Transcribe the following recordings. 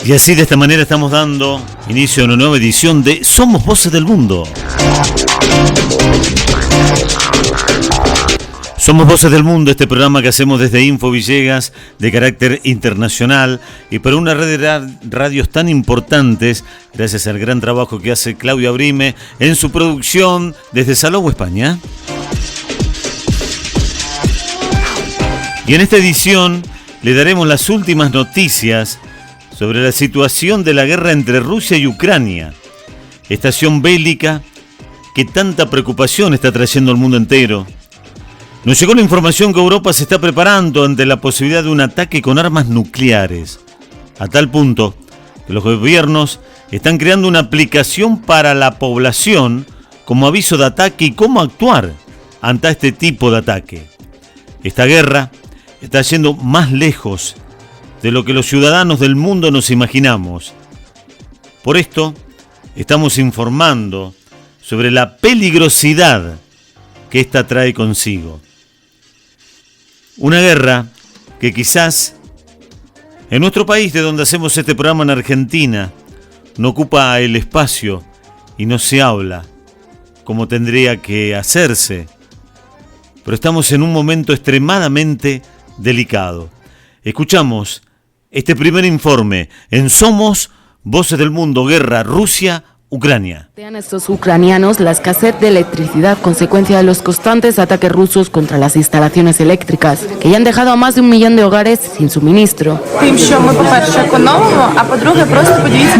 Y así, de esta manera, estamos dando inicio a una nueva edición de Somos Voces del Mundo. Somos Voces del Mundo, este programa que hacemos desde Info Villegas, de carácter internacional, y para una red de radios tan importantes, gracias al gran trabajo que hace Claudia Brime en su producción desde Salou, España. Y en esta edición le daremos las últimas noticias sobre la situación de la guerra entre Rusia y Ucrania, estación bélica que tanta preocupación está trayendo al mundo entero. Nos llegó la información que Europa se está preparando ante la posibilidad de un ataque con armas nucleares, a tal punto que los gobiernos están creando una aplicación para la población como aviso de ataque y cómo actuar ante este tipo de ataque. Esta guerra está yendo más lejos de lo que los ciudadanos del mundo nos imaginamos. Por esto, estamos informando sobre la peligrosidad que esta trae consigo. Una guerra que quizás en nuestro país, de donde hacemos este programa en Argentina, no ocupa el espacio y no se habla como tendría que hacerse. Pero estamos en un momento extremadamente delicado. Escuchamos este primer informe en Somos Voces del Mundo, Guerra, Rusia, Ucrania. Vean estos ucranianos la escasez de electricidad, consecuencia de los constantes ataques rusos contra las instalaciones eléctricas, que ya han dejado a más de 1 millón de hogares sin suministro.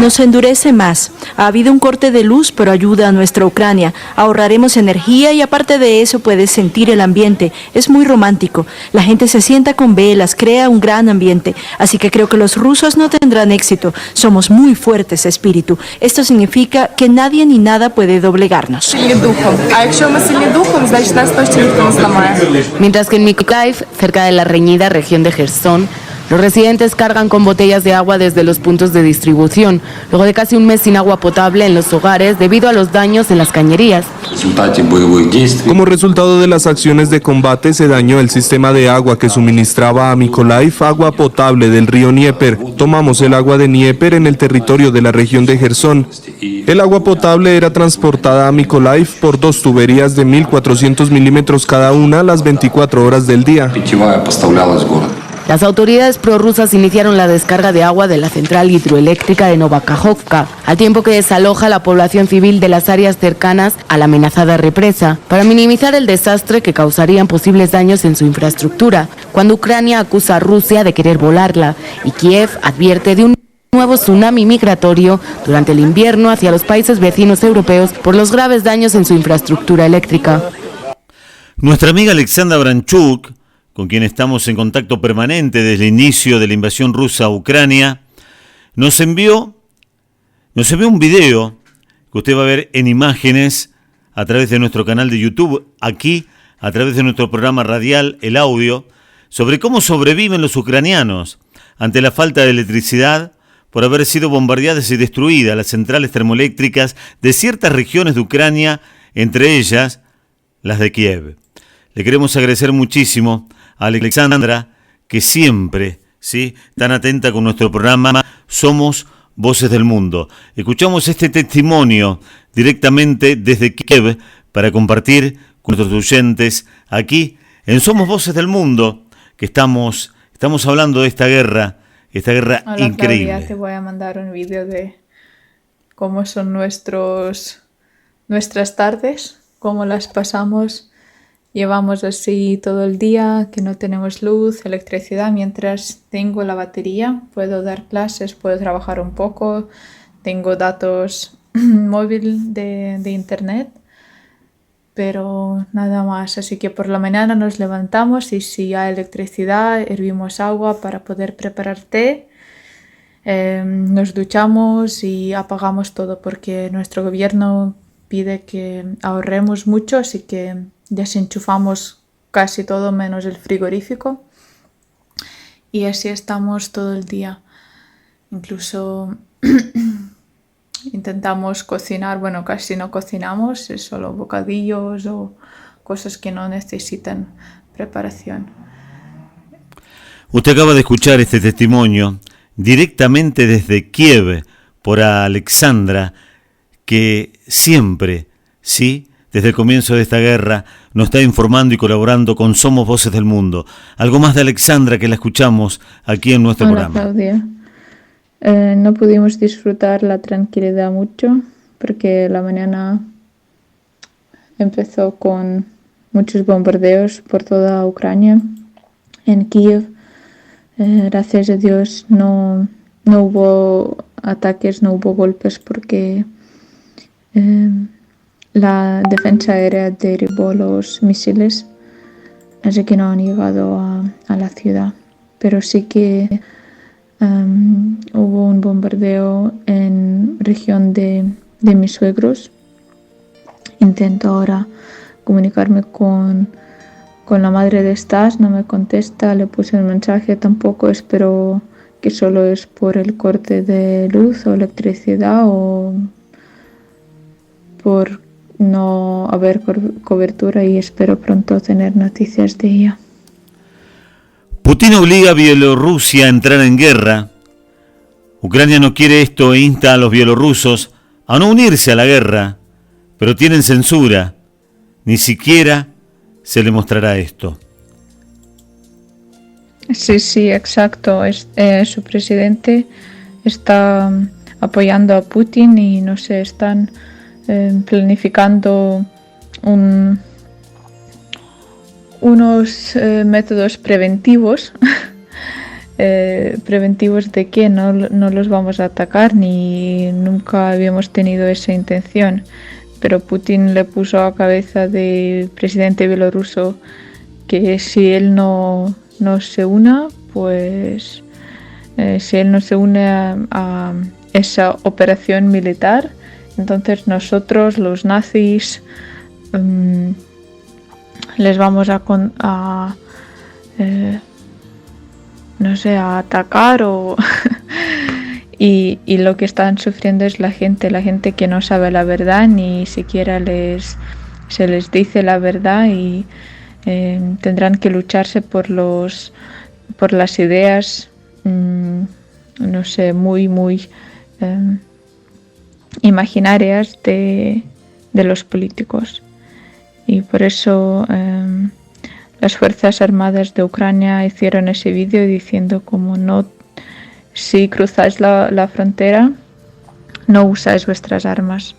Nos endurece más. Ha habido un corte de luz, pero ayuda a nuestra Ucrania. Ahorraremos energía y aparte de eso puedes sentir el ambiente. Es muy romántico. La gente se sienta con velas, crea un gran ambiente. Así que creo que los rusos no tendrán éxito. Somos muy fuertes, espíritu. Esto significa que nadie ni nada puede doblegarnos. Mientras que en Mykolaiv, cerca de la reñida región de Jersón, los residentes cargan con botellas de agua desde los puntos de distribución, luego de casi un mes sin agua potable en los hogares debido a los daños en las cañerías. Como resultado de las acciones de combate, se dañó el sistema de agua que suministraba a Mykolaiv agua potable del río Dnieper. Tomamos el agua de Dnieper en el territorio de la región de Jersón. El agua potable era transportada a Mykolaiv por 2 tuberías de 1.400 milímetros cada una las 24 horas del día. Las autoridades prorrusas iniciaron la descarga de agua de la central hidroeléctrica de Novakhovka, al tiempo que desaloja a la población civil de las áreas cercanas a la amenazada represa, para minimizar el desastre que causarían posibles daños en su infraestructura, cuando Ucrania acusa a Rusia de querer volarla, y Kiev advierte de un nuevo tsunami migratorio durante el invierno hacia los países vecinos europeos por los graves daños en su infraestructura eléctrica. Nuestra amiga Alexandra Branchuk, con quien estamos en contacto permanente desde el inicio de la invasión rusa a Ucrania, nos envió un video que usted va a ver en imágenes a través de nuestro canal de YouTube, aquí a través de nuestro programa radial, el audio, sobre cómo sobreviven los ucranianos ante la falta de electricidad por haber sido bombardeadas y destruidas las centrales termoeléctricas de ciertas regiones de Ucrania, entre ellas las de Kiev. Le queremos agradecer muchísimo a Alexandra, que siempre, ¿sí?, tan atenta con nuestro programa Somos Voces del Mundo. Escuchamos este testimonio directamente desde Kiev para compartir con nuestros oyentes aquí en Somos Voces del Mundo, que estamos hablando de esta guerra Hola, increíble. Claudia, te voy a mandar un vídeo de cómo son nuestras tardes, cómo las pasamos. Llevamos así todo el día, que no tenemos luz, electricidad. Mientras tengo la batería, puedo dar clases, puedo trabajar un poco. Tengo datos móvil de internet, pero nada más. Así que por la mañana nos levantamos y si hay electricidad, hervimos agua para poder preparar té. Nos duchamos y apagamos todo porque nuestro gobierno pide que ahorremos mucho, así que desenchufamos casi todo menos el frigorífico y así estamos todo el día. Incluso intentamos cocinar, bueno, casi no cocinamos, es solo bocadillos o cosas que no necesitan preparación. Usted acaba de escuchar este testimonio directamente desde Kiev por Alexandra, que siempre, sí, desde el comienzo de esta guerra, nos está informando y colaborando con Somos Voces del Mundo. Algo más de Alexandra, que la escuchamos aquí en nuestro Hola, programa. Claudia. No pudimos disfrutar la tranquilidad mucho porque la mañana empezó con muchos bombardeos por toda Ucrania. En Kiev, gracias a Dios, no hubo ataques, no hubo golpes porque la defensa aérea derribó los misiles, así que no han llegado a la ciudad. Pero sí que hubo un bombardeo en región de mis suegros. Intento ahora comunicarme con la madre de Stas, no me contesta, le puse el mensaje tampoco, espero que solo es por el corte de luz o electricidad o por no haber cobertura, y espero pronto tener noticias de ella. Putin obliga a Bielorrusia a entrar en guerra. Ucrania no quiere esto e insta a los bielorrusos a no unirse a la guerra, pero tienen censura. Ni siquiera se le mostrará esto. Sí, exacto. Su presidente está apoyando a Putin y no sé, están planificando unos métodos preventivos. Preventivos de que no los vamos a atacar, ni nunca habíamos tenido esa intención. Pero Putin le puso a cabeza del presidente bielorruso que si él no se una, pues si él no se une a esa operación militar, entonces nosotros, los nazis, les vamos a atacar o y lo que están sufriendo es la gente que no sabe la verdad, ni siquiera se les dice la verdad, y tendrán que lucharse por las ideas, muy imaginarias de los políticos. Y por eso las Fuerzas Armadas de Ucrania hicieron ese vídeo diciendo si cruzáis la frontera, no usáis vuestras armas.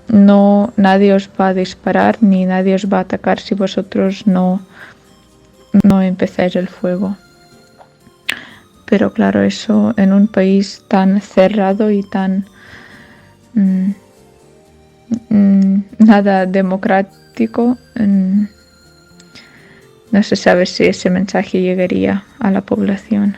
Nadie os va a disparar ni nadie os va a atacar si vosotros no empezáis el fuego. Pero claro, eso en un país tan cerrado y tan nada democrático, no se sabe si ese mensaje llegaría a la población.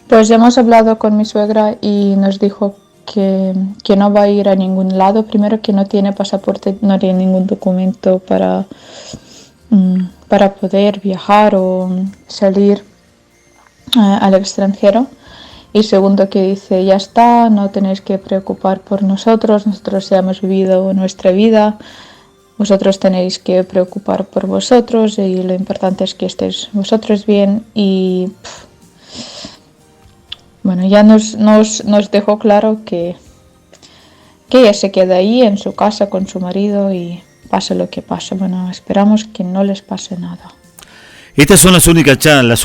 Pues hemos hablado con mi suegra y nos dijo que no va a ir a ningún lado. Primero, que no tiene pasaporte, no tiene ningún documento para poder viajar o salir al extranjero. Y segundo, que dice, ya está, no tenéis que preocupar por nosotros ya hemos vivido nuestra vida, vosotros tenéis que preocupar por vosotros y lo importante es que estéis vosotros bien. Y bueno, ya nos dejó claro que ella se queda ahí en su casa con su marido y pase lo que pase. Bueno, esperamos que no les pase nada. Estas son las últimas charlas,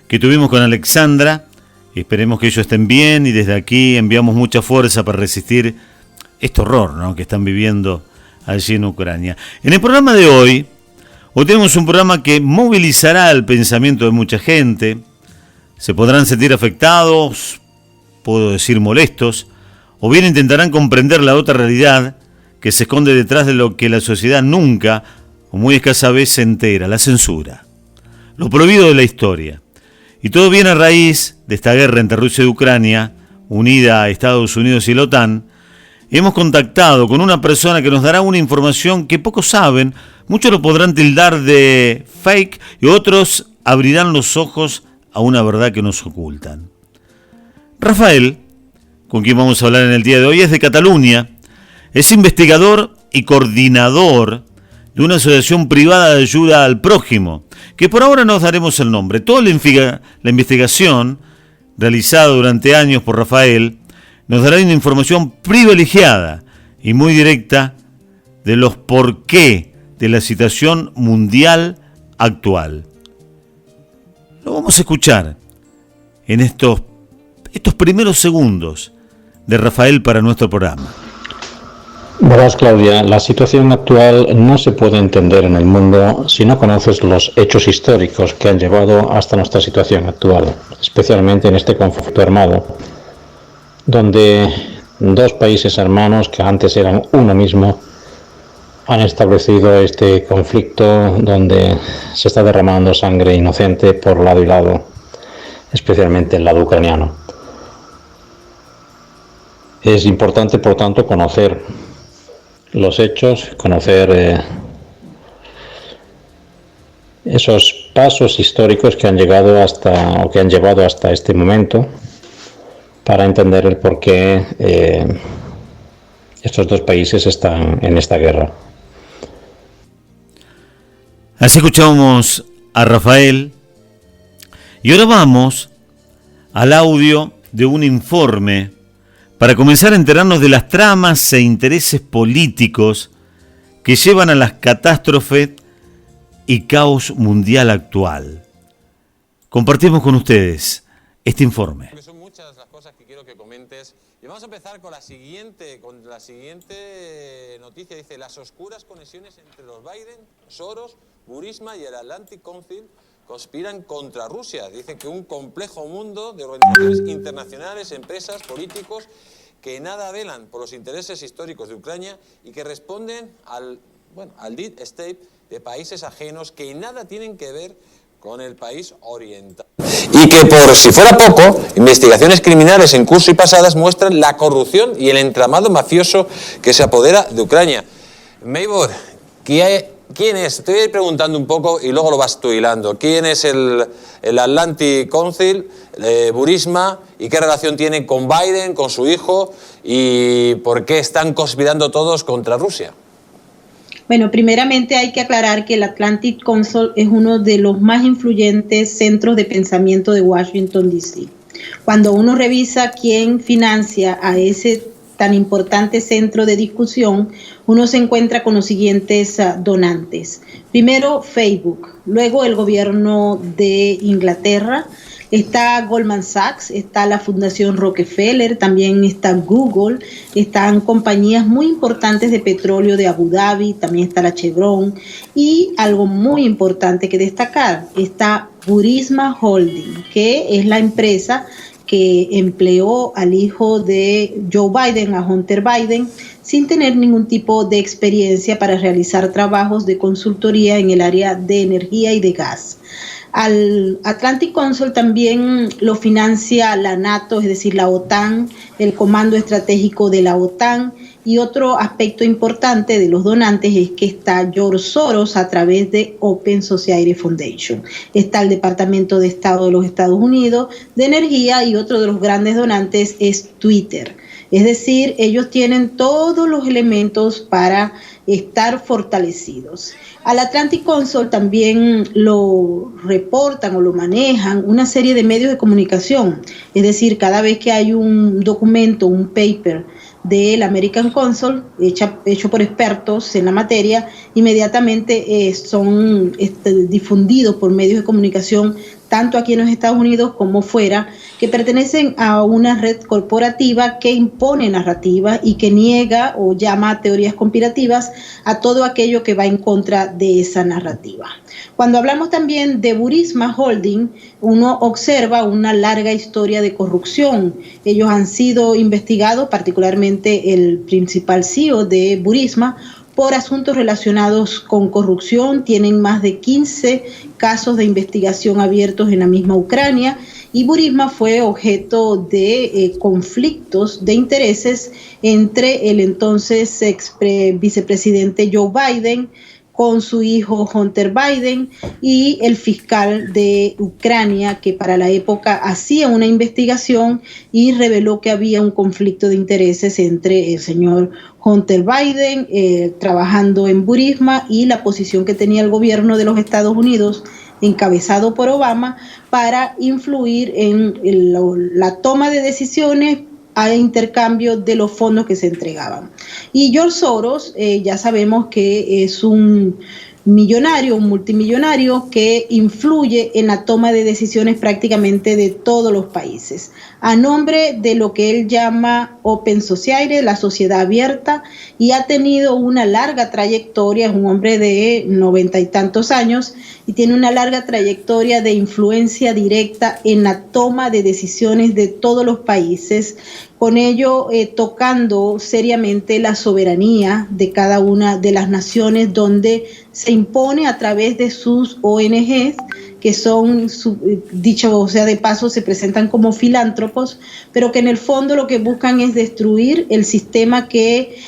que tuvimos con Alexandra. Esperemos que ellos estén bien y desde aquí enviamos mucha fuerza para resistir este horror, ¿no?, que están viviendo allí en Ucrania. En el programa de hoy tenemos un programa que movilizará el pensamiento de mucha gente. Se podrán sentir afectados, puedo decir molestos, o bien intentarán comprender la otra realidad que se esconde detrás de lo que la sociedad nunca o muy escasa vez se entera: la censura, lo prohibido de la historia. Y todo viene a raíz de esta guerra entre Rusia y Ucrania, unida a Estados Unidos y la OTAN. Hemos contactado con una persona que nos dará una información que pocos saben. Muchos lo podrán tildar de fake y otros abrirán los ojos a una verdad que nos ocultan. Rafael, con quien vamos a hablar en el día de hoy, es de Cataluña. Es investigador y coordinador de una asociación privada de ayuda al prójimo, que por ahora nos daremos el nombre. Toda la investigación realizada durante años por Rafael nos dará una información privilegiada y muy directa de los porqué de la situación mundial actual. Lo vamos a escuchar en estos primeros segundos de Rafael para nuestro programa. Verás, Claudia, la situación actual no se puede entender en el mundo si no conoces los hechos históricos que han llevado hasta nuestra situación actual, especialmente en este conflicto armado, donde dos países hermanos que antes eran uno mismo han establecido este conflicto donde se está derramando sangre inocente por lado y lado, especialmente el lado ucraniano. Es importante, por tanto, conocer los hechos, conocer esos pasos históricos que han llevado hasta este momento, para entender el por qué estos dos países están en esta guerra. Así escuchamos a Rafael y ahora vamos al audio de un informe para comenzar a enterarnos de las tramas e intereses políticos que llevan a las catástrofes y caos mundial actual. Compartimos con ustedes este informe. Son muchas las cosas que quiero que comentes y vamos a empezar con la siguiente noticia. Dice: las oscuras conexiones entre los Biden, Soros, Burisma y el Atlantic Council conspiran contra Rusia. Dicen que un complejo mundo de organizaciones internacionales, empresas, políticos que nada velan por los intereses históricos de Ucrania y que responden al deep state de países ajenos que nada tienen que ver con el país oriental. Y que, por si fuera poco, investigaciones criminales en curso y pasadas muestran la corrupción y el entramado mafioso que se apodera de Ucrania. Maybor, ¿quién es? Te voy a ir preguntando un poco y luego lo vas tú hilando. ¿Quién es el Atlantic Council, Burisma, y qué relación tiene con Biden, con su hijo, y por qué están conspirando todos contra Rusia? Bueno, primeramente hay que aclarar que el Atlantic Council es uno de los más influyentes centros de pensamiento de Washington, D.C. Cuando uno revisa quién financia a ese tan importante centro de discusión, uno se encuentra con los siguientes donantes. Primero, Facebook, luego el gobierno de Inglaterra, está Goldman Sachs, está la Fundación Rockefeller, también está Google, están compañías muy importantes de petróleo de Abu Dhabi, también está la Chevron, y algo muy importante que destacar, está Burisma Holding, que es la empresa que empleó al hijo de Joe Biden, a Hunter Biden, sin tener ningún tipo de experiencia para realizar trabajos de consultoría en el área de energía y de gas. Al Atlantic Council también lo financia la NATO, es decir, la OTAN, el Comando Estratégico de la OTAN, y otro aspecto importante de los donantes es que está George Soros a través de Open Society Foundation. Está el Departamento de Estado de los Estados Unidos de Energía, y otro de los grandes donantes es Twitter. Es decir, ellos tienen todos los elementos para estar fortalecidos. Al Atlantic Council también lo reportan o lo manejan una serie de medios de comunicación. Es decir, cada vez que hay un documento, un paper del American Council, hecho por expertos en la materia, inmediatamente son difundidos por medios de comunicación, tanto aquí en los Estados Unidos como fuera, que pertenecen a una red corporativa que impone narrativas y que niega o llama a teorías conspirativas a todo aquello que va en contra de esa narrativa. Cuando hablamos también de Burisma Holding, uno observa una larga historia de corrupción. Ellos han sido investigados, particularmente el principal CEO de Burisma, por asuntos relacionados con corrupción. Tienen más de 15 casos de investigación abiertos en la misma Ucrania, y Burisma fue objeto de conflictos de intereses entre el entonces vicepresidente Joe Biden, con su hijo Hunter Biden y el fiscal de Ucrania, que para la época hacía una investigación y reveló que había un conflicto de intereses entre el señor Hunter Biden trabajando en Burisma y la posición que tenía el gobierno de los Estados Unidos encabezado por Obama para influir en la toma de decisiones a intercambio de los fondos que se entregaban. Y George Soros, ya sabemos que es un millonario, un multimillonario que influye en la toma de decisiones prácticamente de todos los países, a nombre de lo que él llama Open Society, la sociedad abierta, y ha tenido una larga trayectoria, es un hombre de 90 y tantos años, y tiene una larga trayectoria de influencia directa en la toma de decisiones de todos los países, con ello tocando seriamente la soberanía de cada una de las naciones, donde se impone a través de sus ONGs, que son, dicho sea de paso, se presentan como filántropos, pero que en el fondo lo que buscan es destruir el sistema que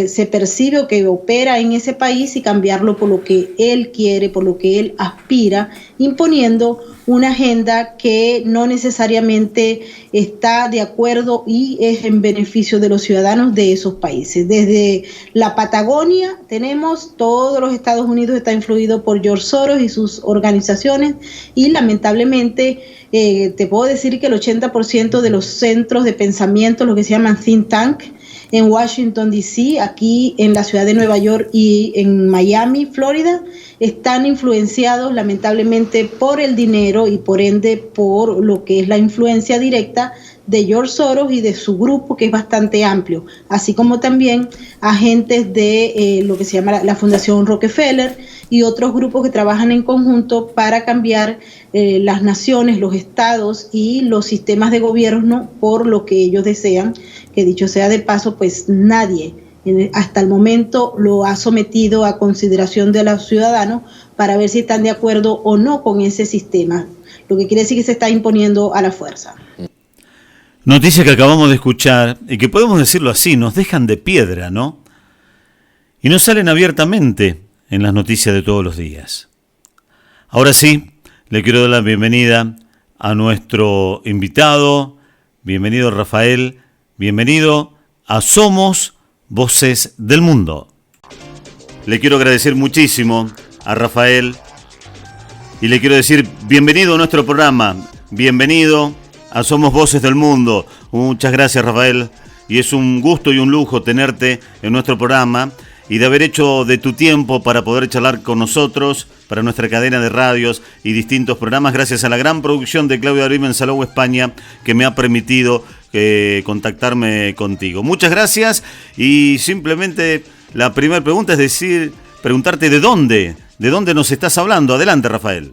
se percibe o que opera en ese país y cambiarlo por lo que él quiere, por lo que él aspira, imponiendo una agenda que no necesariamente está de acuerdo y es en beneficio de los ciudadanos de esos países. Desde la Patagonia tenemos, todos los Estados Unidos está influido por George Soros y sus organizaciones, y lamentablemente te puedo decir que el 80% de los centros de pensamiento, lo que se llaman think tank, en Washington, D.C., aquí en la ciudad de Nueva York y en Miami, Florida, están influenciados lamentablemente por el dinero y por ende por lo que es la influencia directa de George Soros y de su grupo, que es bastante amplio, así como también agentes de lo que se llama la Fundación Rockefeller y otros grupos que trabajan en conjunto para cambiar las naciones, los estados y los sistemas de gobierno por lo que ellos desean, que dicho sea de paso, pues nadie hasta el momento lo ha sometido a consideración de los ciudadanos para ver si están de acuerdo o no con ese sistema, lo que quiere decir que se está imponiendo a la fuerza. Noticia que acabamos de escuchar y que podemos decirlo así, nos dejan de piedra, ¿no? Y no salen abiertamente en las noticias de todos los días. Ahora sí, le quiero dar la bienvenida a nuestro invitado. Bienvenido, Rafael. Bienvenido a Somos Voces del Mundo. Le quiero agradecer muchísimo a Rafael y le quiero decir bienvenido a nuestro programa. Bienvenido a Somos Voces del Mundo. Muchas gracias, Rafael. Y es un gusto y un lujo tenerte en nuestro programa y de haber hecho de tu tiempo para poder charlar con nosotros, para nuestra cadena de radios y distintos programas, gracias a la gran producción de Claudia Abril en Salou, España, que me ha permitido contactarme contigo. Muchas gracias y simplemente la primera pregunta es preguntarte de dónde nos estás hablando. Adelante, Rafael.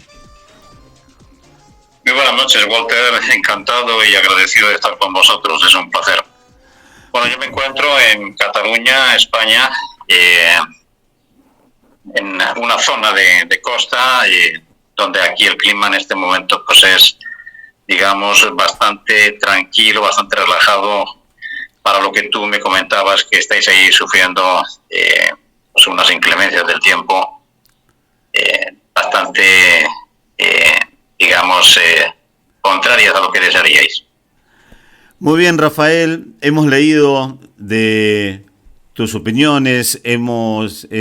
Muy buenas noches, Walter. Encantado y agradecido de estar con vosotros. Es un placer. Bueno, yo me encuentro en Cataluña, España, en una zona de costa, donde aquí el clima en este momento pues es, digamos, bastante tranquilo, bastante relajado, para lo que tú me comentabas que estáis ahí sufriendo pues unas inclemencias del tiempo bastante, digamos, contrarias a lo que desearíais. Muy bien, Rafael, hemos leído de tus opiniones, he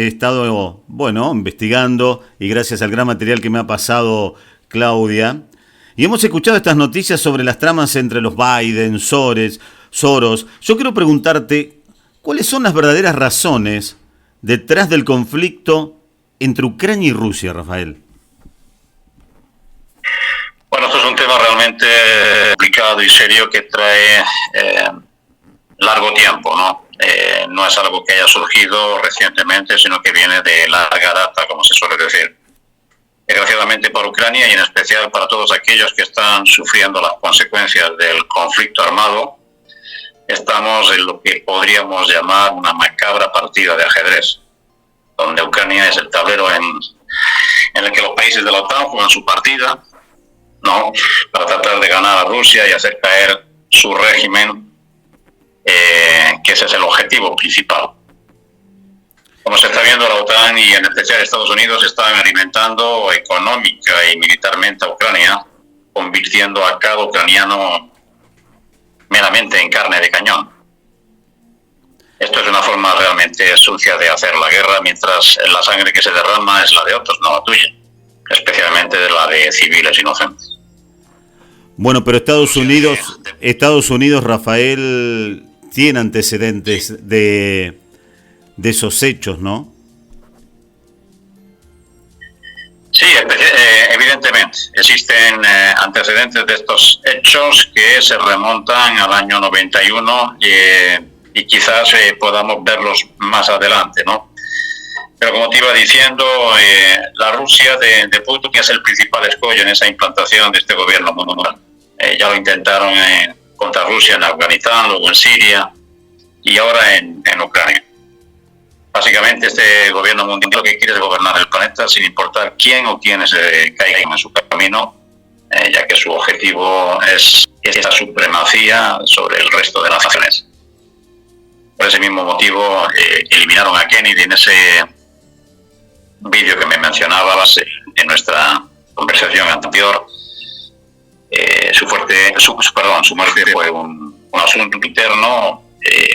estado, investigando y gracias al gran material que me ha pasado Claudia, y hemos escuchado estas noticias sobre las tramas entre los Biden, Soros. Yo quiero preguntarte, ¿cuáles son las verdaderas razones detrás del conflicto entre Ucrania y Rusia, Rafael? Bueno, esto es un tema realmente complicado y serio que trae largo tiempo, ¿no? No es algo que haya surgido recientemente, sino que viene de larga data, como se suele decir. Desgraciadamente para Ucrania y en especial para todos aquellos que están sufriendo las consecuencias del conflicto armado, estamos en lo que podríamos llamar una macabra partida de ajedrez, donde Ucrania es el tablero en el que los países de la OTAN juegan su partida, ¿no?, para tratar de ganar a Rusia y hacer caer su régimen, que ese es el objetivo principal. Como se está viendo, la OTAN y en especial Estados Unidos están alimentando económica y militarmente a Ucrania, convirtiendo a cada ucraniano meramente en carne de cañón. Esto es una forma realmente sucia de hacer la guerra, mientras la sangre que se derrama es la de otros, no la tuya, especialmente de la de civiles inocentes. Bueno, pero Estados Unidos, Rafael, tiene antecedentes de esos hechos, ¿no? Sí, evidentemente. Existen antecedentes de estos hechos que se remontan al año 91 y quizás podamos verlos más adelante, ¿no? Pero como te iba diciendo, la Rusia de Putin es el principal escollo en esa implantación de este gobierno mundial. Ya lo intentaron contra Rusia en Afganistán, luego en Siria y ahora en Ucrania. Básicamente este gobierno mundial lo que quiere es gobernar el planeta sin importar quién o quiénes caigan en su camino, ya que su objetivo es esa supremacía sobre el resto de las naciones. Por ese mismo motivo eliminaron a Kennedy en ese vídeo que me mencionabas en nuestra conversación anterior. Su muerte fue un asunto interno,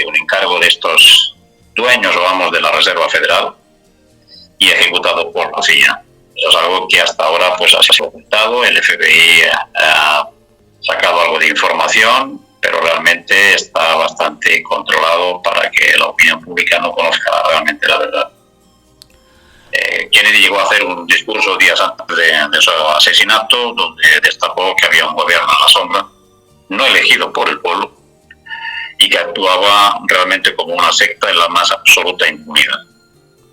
un encargo de estos dueños o amos de la Reserva Federal y ejecutado por la CIA. Eso es algo que hasta ahora pues ha sido ocultado. El FBI ha sacado algo de información, pero realmente está bastante controlado para que la opinión pública no conozca realmente la verdad. Kennedy llegó a hacer un discurso días antes de su asesinato, donde destapó que había un gobierno en la sombra, no elegido por el pueblo, y que actuaba realmente como una secta en la más absoluta impunidad.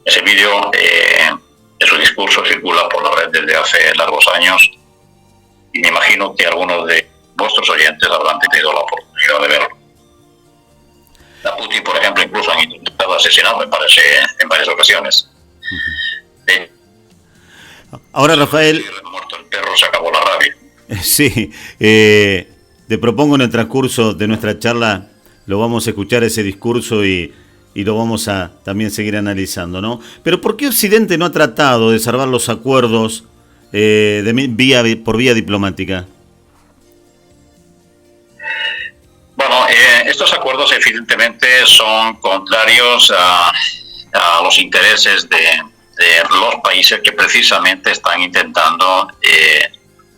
Ese vídeo de su discurso circula por la red desde hace largos años y me imagino que algunos de vuestros oyentes habrán tenido la oportunidad de verlo. A Putin, por ejemplo, incluso han intentado asesinarlo, me parece, en varias ocasiones. Ahora, Rafael... Muerto el perro, se acabó la rabia. Sí, te propongo en el transcurso de nuestra charla lo vamos a escuchar ese discurso y lo vamos a también seguir analizando, ¿no? Pero ¿por qué Occidente no ha tratado de salvar los acuerdos por vía diplomática? Bueno, estos acuerdos evidentemente son contrarios a los intereses de los países que precisamente están intentando,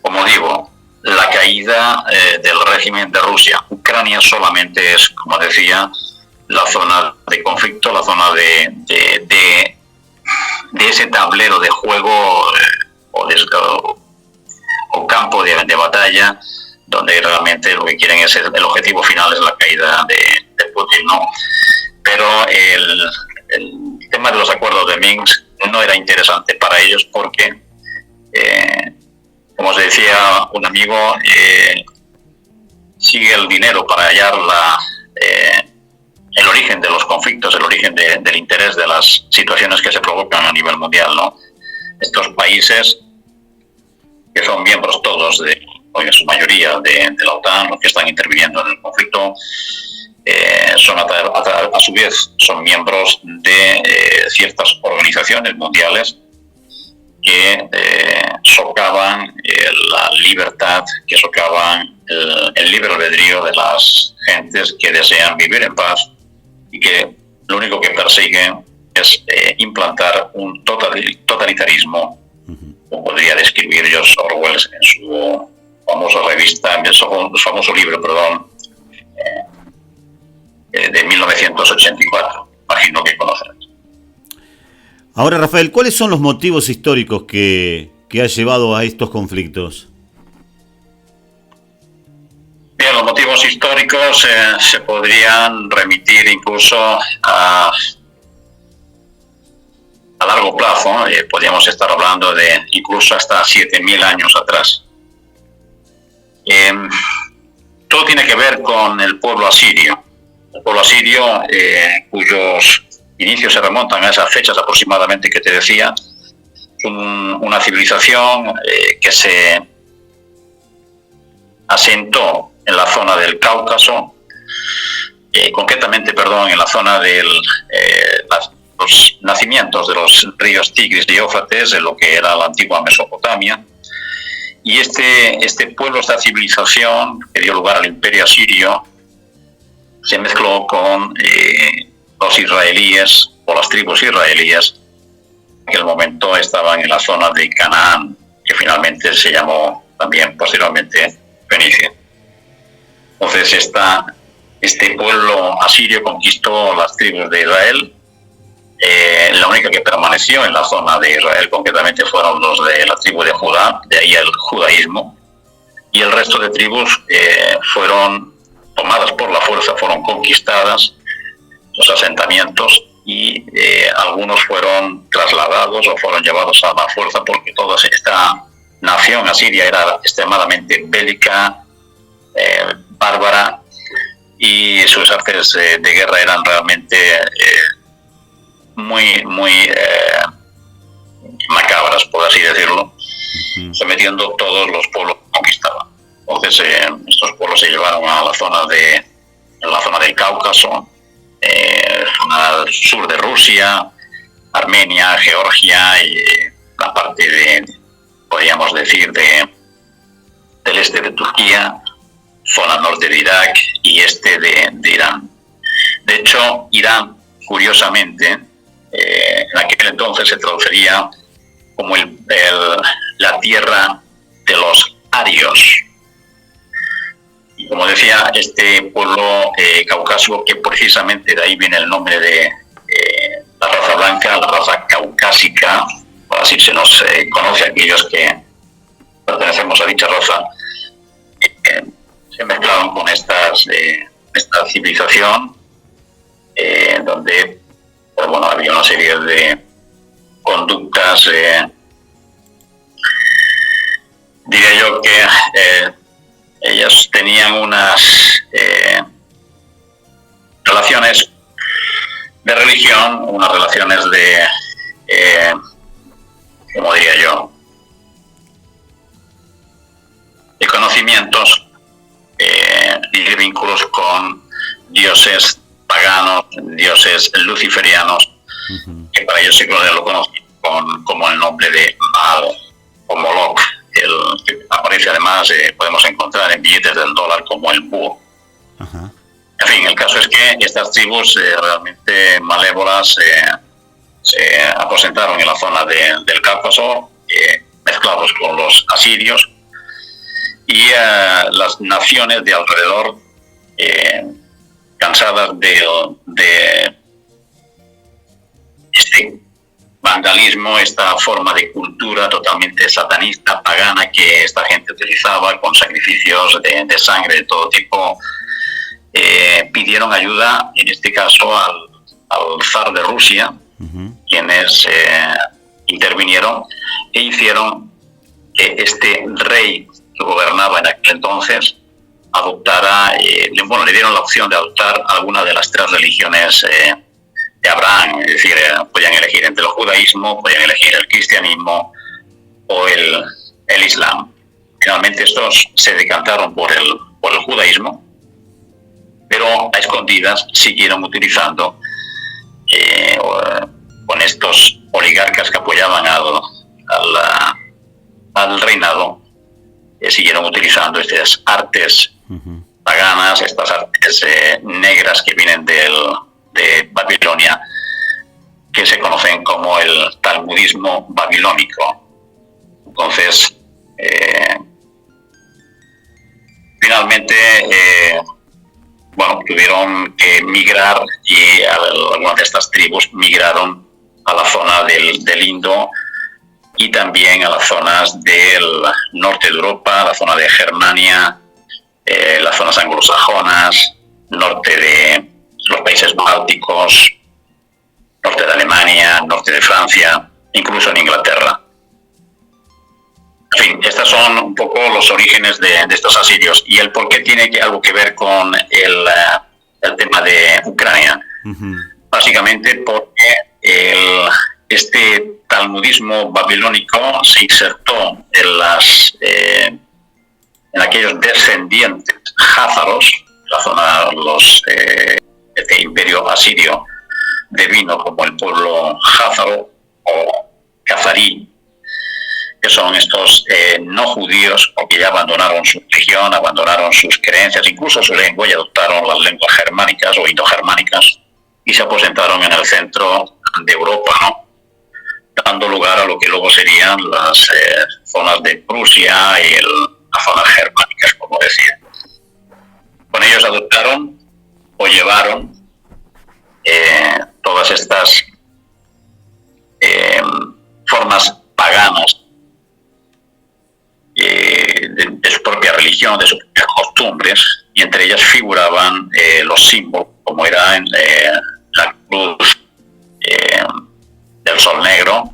como digo, la caída del régimen de Rusia. Ucrania solamente es, como decía, la zona de conflicto, la zona de ese tablero de juego o campo de batalla, donde realmente lo que quieren es el objetivo final es la caída de Putin, ¿no? Pero el tema de los acuerdos de Minsk no era interesante para ellos porque como os decía un amigo, sigue el dinero para hallar el origen de los conflictos, el origen del interés de las situaciones que se provocan a nivel mundial, ¿no? Estos países, que son miembros todos, en su mayoría, de la OTAN, los que están interviniendo en el conflicto, son a su vez son miembros de ciertas organizaciones mundiales que socavan la libertad, que socavan el libre albedrío de las gentes que desean vivir en paz y que lo único que persiguen es implantar un totalitarismo, como podría describir George Orwell en su famosa revista, en su famoso libro, de 1984, imagino que conocerás. Ahora, Rafael, ¿cuáles son los motivos históricos que ha llevado a estos conflictos? Bien, los motivos históricos se podrían remitir incluso a largo plazo, ¿no? Podríamos estar hablando de incluso hasta 7.000 años atrás. Todo tiene que ver con el pueblo asirio. El pueblo asirio, cuyos inicios se remontan a esas fechas aproximadamente que te decía, una civilización que se asentó en la zona del Cáucaso, concretamente, en la zona los nacimientos de los ríos Tigris y Éufrates en lo que era la antigua Mesopotamia. Y este pueblo, esta civilización que dio lugar al imperio asirio, se mezcló con los israelíes o las tribus israelíes que en aquel momento estaban en la zona de Canaán, que finalmente se llamó también posteriormente Fenicia. Entonces este pueblo asirio conquistó las tribus de Israel. La única que permaneció en la zona de Israel concretamente fueron los de la tribu de Judá, de ahí el judaísmo, y el resto de tribus fueron tomadas por la fuerza, fueron conquistadas, los asentamientos, y algunos fueron trasladados o fueron llevados a la fuerza, porque toda esta nación asiria era extremadamente bélica, bárbara, y sus artes de guerra eran realmente muy macabras, por así decirlo, sometiendo todos los pueblos que conquistaban. Entonces estos pueblos se llevaron a la zona del Cáucaso, al sur de Rusia, Armenia, Georgia y la parte podríamos decir, del este de Turquía, zona norte de Irak y este de Irán. De hecho, Irán, curiosamente, en aquel entonces se traduciría como la tierra de los arios. Y como decía, este pueblo caucásico, que precisamente de ahí viene el nombre de la raza blanca, la raza caucásica, o así se nos conoce a aquellos que pertenecemos a dicha raza, se mezclaron con esta civilización, donde había una serie de conductas, diría yo que ellas tenían unas relaciones de religión, unas relaciones como diría yo, de conocimientos y de vínculos con dioses paganos, dioses luciferianos, que para ellos se lo conocen como el nombre de Maal o Moloch, el que aparece además, podemos encontrar en billetes del dólar como el búho. En fin, el caso es que estas tribus realmente malévolas se aposentaron en la zona del Cáucaso, mezclados con los asirios, y las naciones de alrededor, cansadas de este vandalismo, esta forma de cultura totalmente satanista, pagana, que esta gente utilizaba con sacrificios de sangre de todo tipo, pidieron ayuda, en este caso al zar de Rusia, quienes intervinieron e hicieron que este rey que gobernaba en aquel entonces adoptara, le dieron la opción de adoptar alguna de las tres religiones de Abraham, es decir, podían elegir entre el judaísmo, podían elegir el cristianismo o el islam. Finalmente estos se decantaron por el judaísmo, pero a escondidas siguieron utilizando con estos oligarcas que apoyaban al reinado, siguieron utilizando estas artes paganas, estas artes negras que vienen de Babilonia, que se conocen como el talmudismo babilónico. Entonces, finalmente, tuvieron que migrar, y algunas de estas tribus migraron a la zona del Indo y también a las zonas del norte de Europa, la zona de Germania, las zonas anglosajonas, norte de los países bálticos, norte de Alemania, norte de Francia, incluso en Inglaterra. En fin, estos son un poco los orígenes de estos asirios, y el por qué tiene algo que ver con el tema de Ucrania. Básicamente porque este talmudismo babilónico se insertó en aquellos descendientes házaros, la zona este imperio asirio de vino como el pueblo házaro o kazarí, que son estos no judíos o que ya abandonaron su religión, abandonaron sus creencias, incluso su lengua, y adoptaron las lenguas germánicas o indogermánicas y se aposentaron en el centro de Europa, ¿no? Dando lugar a lo que luego serían las zonas de Prusia y las zonas germánicas, como decía. Con ellos adoptaron o llevaron todas estas formas paganas de su propia religión, de sus propias costumbres, y entre ellas figuraban los símbolos, como era la cruz del sol negro,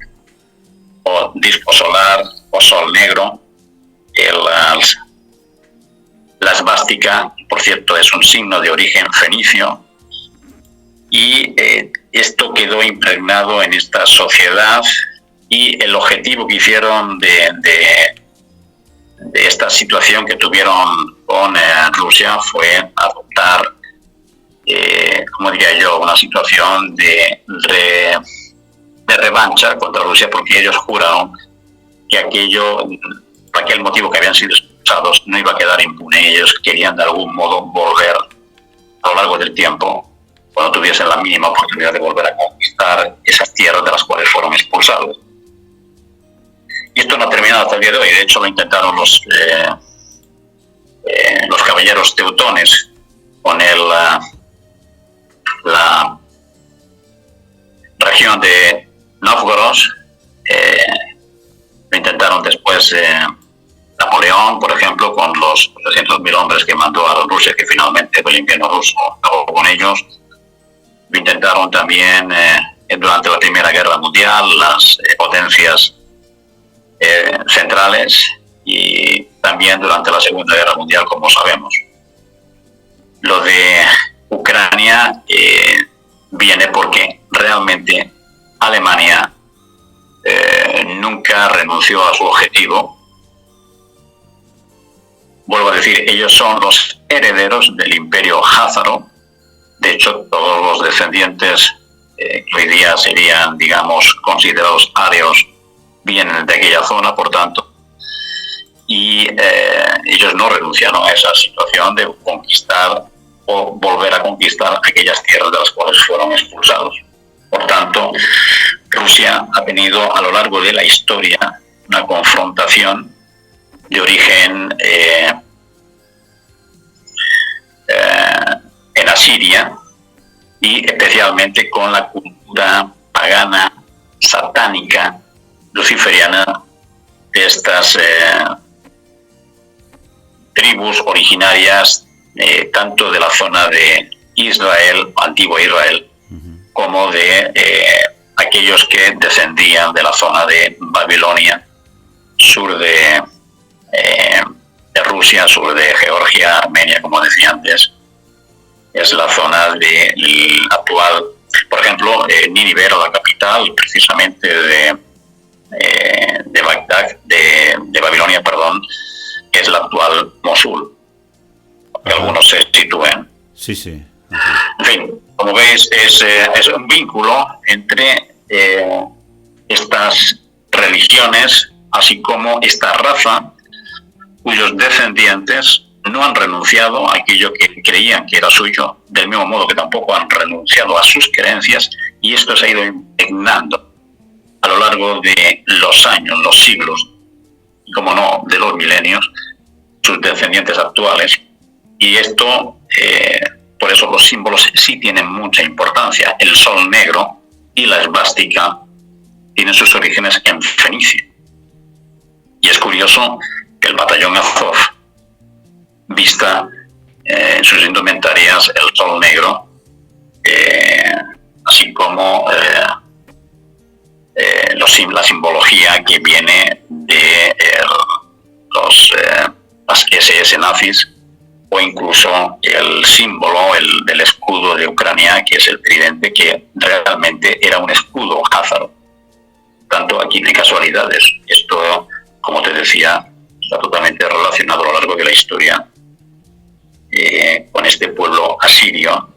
o disco solar, o sol negro, la esvástica, por cierto, es un signo de origen fenicio, y esto quedó impregnado en esta sociedad, y el objetivo que hicieron de esta situación que tuvieron con Rusia fue adoptar, como diría yo, una situación de revancha contra Rusia, porque ellos juraron que por aquel motivo que habían sido expulsados, no iba a quedar impune. Ellos querían de algún modo volver a lo largo del tiempo, cuando tuviesen la mínima oportunidad de volver a conquistar esas tierras de las cuales fueron expulsados. Y esto no ha terminado hasta el día de hoy. De hecho, lo intentaron los caballeros teutones con la región de Novgorod. Lo intentaron después Napoleón, por ejemplo, con los 300.000 hombres que mandó a Rusia, que finalmente el invierno ruso acabó con ellos. Lo intentaron también durante la Primera Guerra Mundial las potencias centrales, y también durante la Segunda Guerra Mundial, como sabemos. Lo de Ucrania viene porque realmente Alemania nunca renunció a su objetivo. Vuelvo a decir, ellos son los herederos del imperio házaro. De hecho, todos los descendientes que hoy día serían, digamos, considerados áreos, vienen de aquella zona, por tanto, y ellos no renunciaron a esa situación de conquistar o volver a conquistar aquellas tierras de las cuales fueron expulsados. Por tanto, Rusia ha tenido a lo largo de la historia una confrontación de origen en Asiria, y especialmente con la cultura pagana, satánica, luciferiana de estas tribus originarias tanto de la zona de Israel, antigua Israel, como de aquellos que descendían de la zona de Babilonia, sur de Rusia, sur de Georgia, Armenia, como decía antes. Es la zona del actual, por ejemplo, Nínive era la capital precisamente de Bagdad, de Babilonia, perdón, que es la actual Mosul, que algunos se sitúen. Sí, sí. En fin, como veis, es un vínculo entre estas religiones, así como esta raza, cuyos descendientes no han renunciado a aquello que creían que era suyo, del mismo modo que tampoco han renunciado a sus creencias, y esto se ha ido impregnando a lo largo de los años, los siglos, y como no, de los milenios, sus descendientes actuales. Y esto, por eso los símbolos sí tienen mucha importancia. El sol negro y la esvástica tienen sus orígenes en Fenicia. Y es curioso que el batallón Azov vista en sus indumentarias el sol negro, así como la simbología que viene de las SS nazis, o incluso el símbolo del escudo de Ucrania, que es el tridente, que realmente era un escudo házaro. Tanto aquí no hay casualidades. Esto, como te decía, está totalmente relacionado a lo largo de la historia con este pueblo asirio,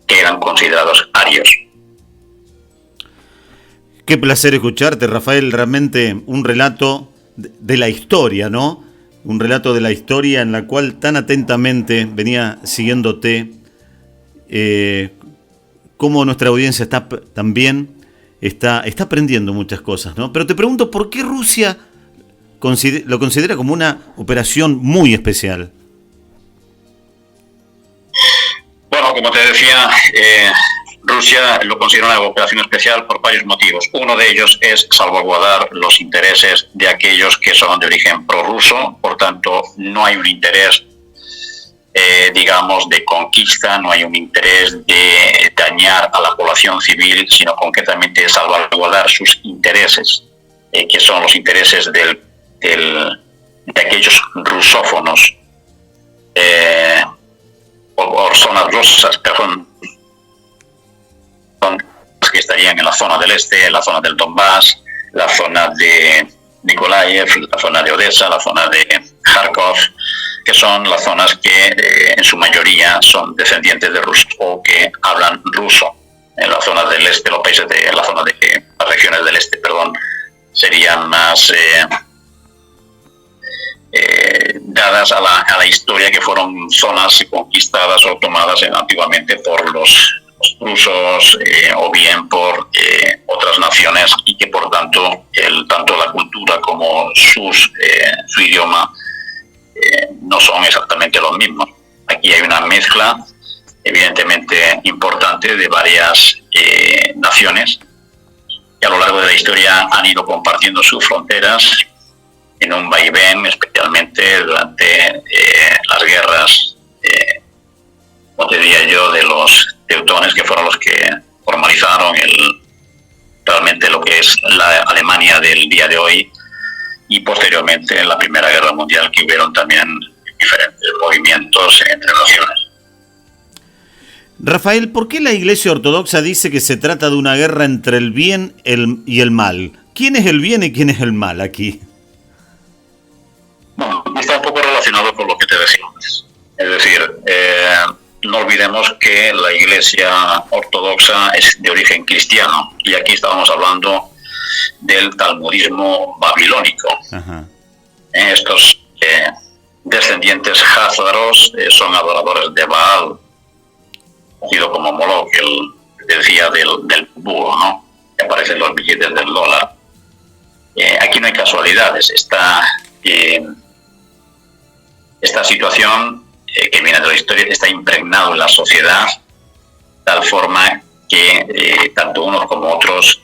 que eran considerados arios. Qué placer escucharte, Rafael, realmente un relato de la historia, ¿no? Un relato de la historia en la cual tan atentamente venía siguiéndote, cómo nuestra audiencia también está aprendiendo muchas cosas, ¿no? Pero te pregunto, ¿por qué Rusia lo considera como una operación muy especial? Bueno, como te decía, Rusia lo considera una operación especial por varios motivos. Uno de ellos es salvaguardar los intereses de aquellos que son de origen prorruso, por tanto no hay un interés, digamos, de conquista, no hay un interés de dañar a la población civil, sino concretamente salvaguardar sus intereses, que son los intereses de aquellos rusófonos, o zonas rusas, perdón, que estarían en la zona del este, en la zona del Donbass, la zona de Nikolaev, la zona de Odessa, la zona de Kharkov, que son las zonas que en su mayoría son descendientes de rusos o que hablan ruso. En la zona del este, los países de la zona de las regiones del este, perdón, serían más dadas a la historia, que fueron zonas conquistadas o tomadas antiguamente por los rusos o bien por otras naciones, y que por tanto tanto la cultura como su idioma no son exactamente los mismos. Aquí hay una mezcla evidentemente importante de varias naciones que a lo largo de la historia han ido compartiendo sus fronteras en un vaivén, especialmente durante las guerras, como te diría yo, de los teutones, que fueron los que formalizaron realmente lo que es la Alemania del día de hoy, y posteriormente en la Primera Guerra Mundial, que hubieron también diferentes movimientos entre naciones. Rafael, ¿por qué la Iglesia Ortodoxa dice que se trata de una guerra entre el bien y el mal? ¿Quién es el bien y quién es el mal aquí? Bueno, está un poco relacionado con lo que te decía antes. Es decir, no olvidemos que la Iglesia Ortodoxa es de origen cristiano, y aquí estábamos hablando del talmudismo babilónico. Ajá. Estos descendientes házaros son adoradores de Baal, conocido como Moloch, decía del búho, ¿no? Que aparecen los billetes del dólar. Aquí no hay casualidades. Esta situación que viene de la historia está impregnado en la sociedad, tal forma que tanto unos como otros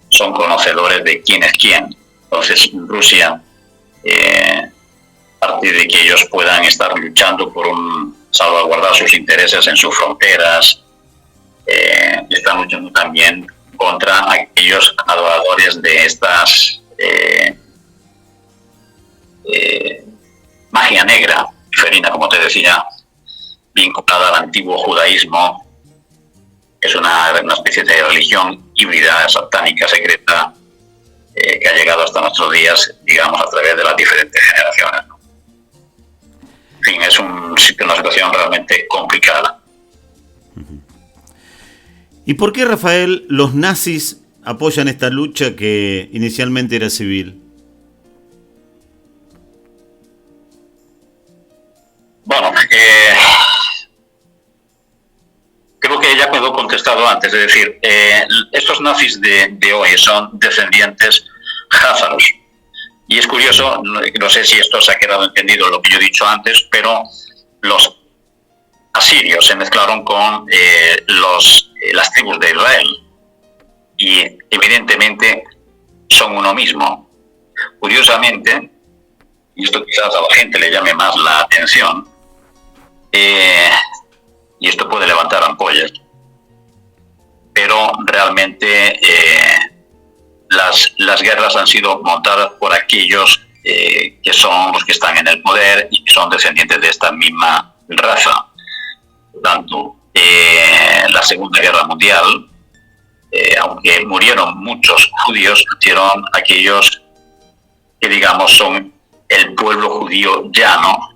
son conocedores de quién es quién. Entonces Rusia, a partir de que ellos puedan estar luchando por salvaguardar sus intereses en sus fronteras, están luchando también contra aquellos adoradores de estas magia negra, ferina, como te decía, vinculada al antiguo judaísmo. Es una especie de religión híbrida, satánica, secreta, que ha llegado hasta nuestros días, digamos, a través de las diferentes generaciones, ¿no? En fin, es una situación realmente complicada. ¿Y por qué, Rafael, los nazis apoyan esta lucha que inicialmente era civil? Bueno, creo que ya quedó contestado antes. Es decir, estos nazis de hoy son descendientes házaros. Y es curioso, no sé si esto se ha quedado entendido lo que yo he dicho antes, pero los asirios se mezclaron con las tribus de Israel, y evidentemente son uno mismo. Curiosamente, y esto quizás a la gente le llame más la atención, y esto puede levantar ampollas, pero realmente las guerras han sido montadas por aquellos que son los que están en el poder y que son descendientes de esta misma raza. Por tanto, la Segunda Guerra Mundial, aunque murieron muchos judíos, murieron aquellos que, digamos, son el pueblo judío llano,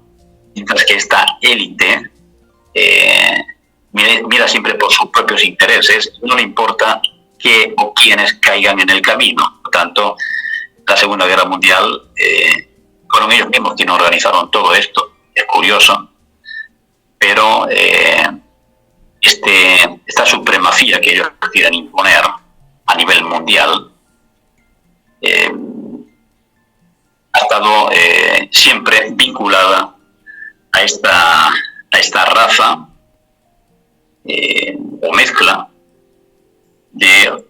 mientras que esta élite mira siempre por sus propios intereses, no le importa que o quienes caigan en el camino. Por tanto, la Segunda Guerra Mundial fueron ellos mismos quienes organizaron todo esto. Es curioso, pero esta supremacía que ellos quieren imponer a nivel mundial ha estado siempre vinculada a esta raza o mezcla de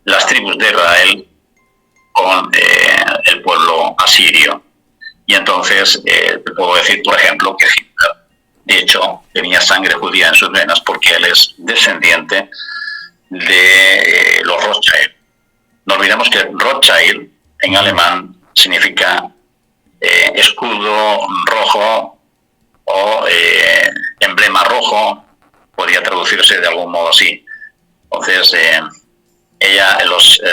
las tribus de Israel con el pueblo asirio. Y entonces te puedo decir, por ejemplo, que Hitler, de hecho, tenía sangre judía en sus venas porque él es descendiente de los Rothschild. No olvidemos que Rothschild en alemán significa escudo rojo o emblema rojo, podría traducirse de algún modo así. Entonces,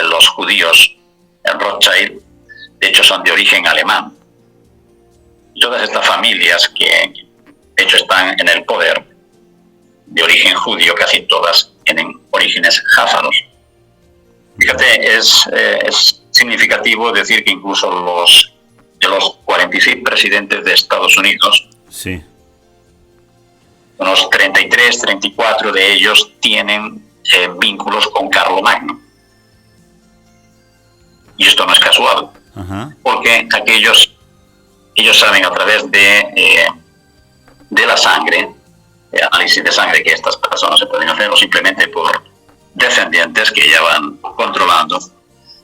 los judíos en Rothschild, de hecho, son de origen alemán. Todas estas familias que, de hecho, están en el poder, de origen judío, casi todas tienen orígenes jázaros. Fíjate, es significativo decir que incluso de los 46 presidentes de Estados Unidos, sí, unos 33, 34 de ellos tienen vínculos con Carlomagno. Y esto no es casual, porque ellos saben a través de la sangre, análisis de sangre que estas personas se pueden hacer, o simplemente por descendientes que ya van controlando,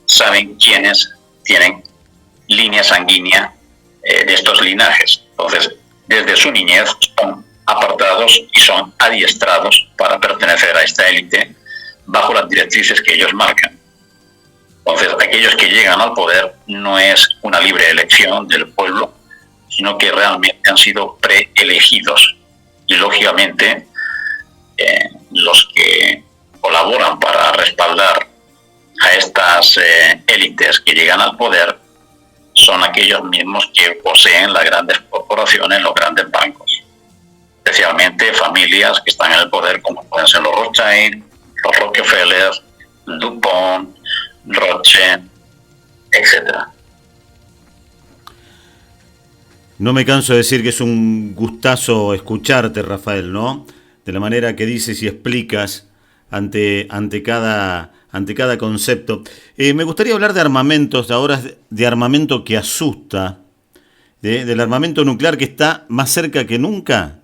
saben quiénes tienen línea sanguínea de estos linajes. Entonces, desde su niñez son apartados y son adiestrados para pertenecer a esta élite bajo las directrices que ellos marcan. Entonces, aquellos que llegan al poder no es una libre elección del pueblo, sino que realmente han sido preelegidos. Y lógicamente, los que colaboran para respaldar a estas élites que llegan al poder son aquellos mismos que poseen las grandes corporaciones, los grandes bancos. Especialmente familias que están en el poder, como pueden ser los Rothschild, los Rockefeller, DuPont, Roche, etcétera. No me canso de decir que es un gustazo escucharte, Rafael, ¿no? De la manera que dices y explicas ante cada concepto. Me gustaría hablar de armamentos, ahora de armamento que asusta, del armamento nuclear que está más cerca que nunca.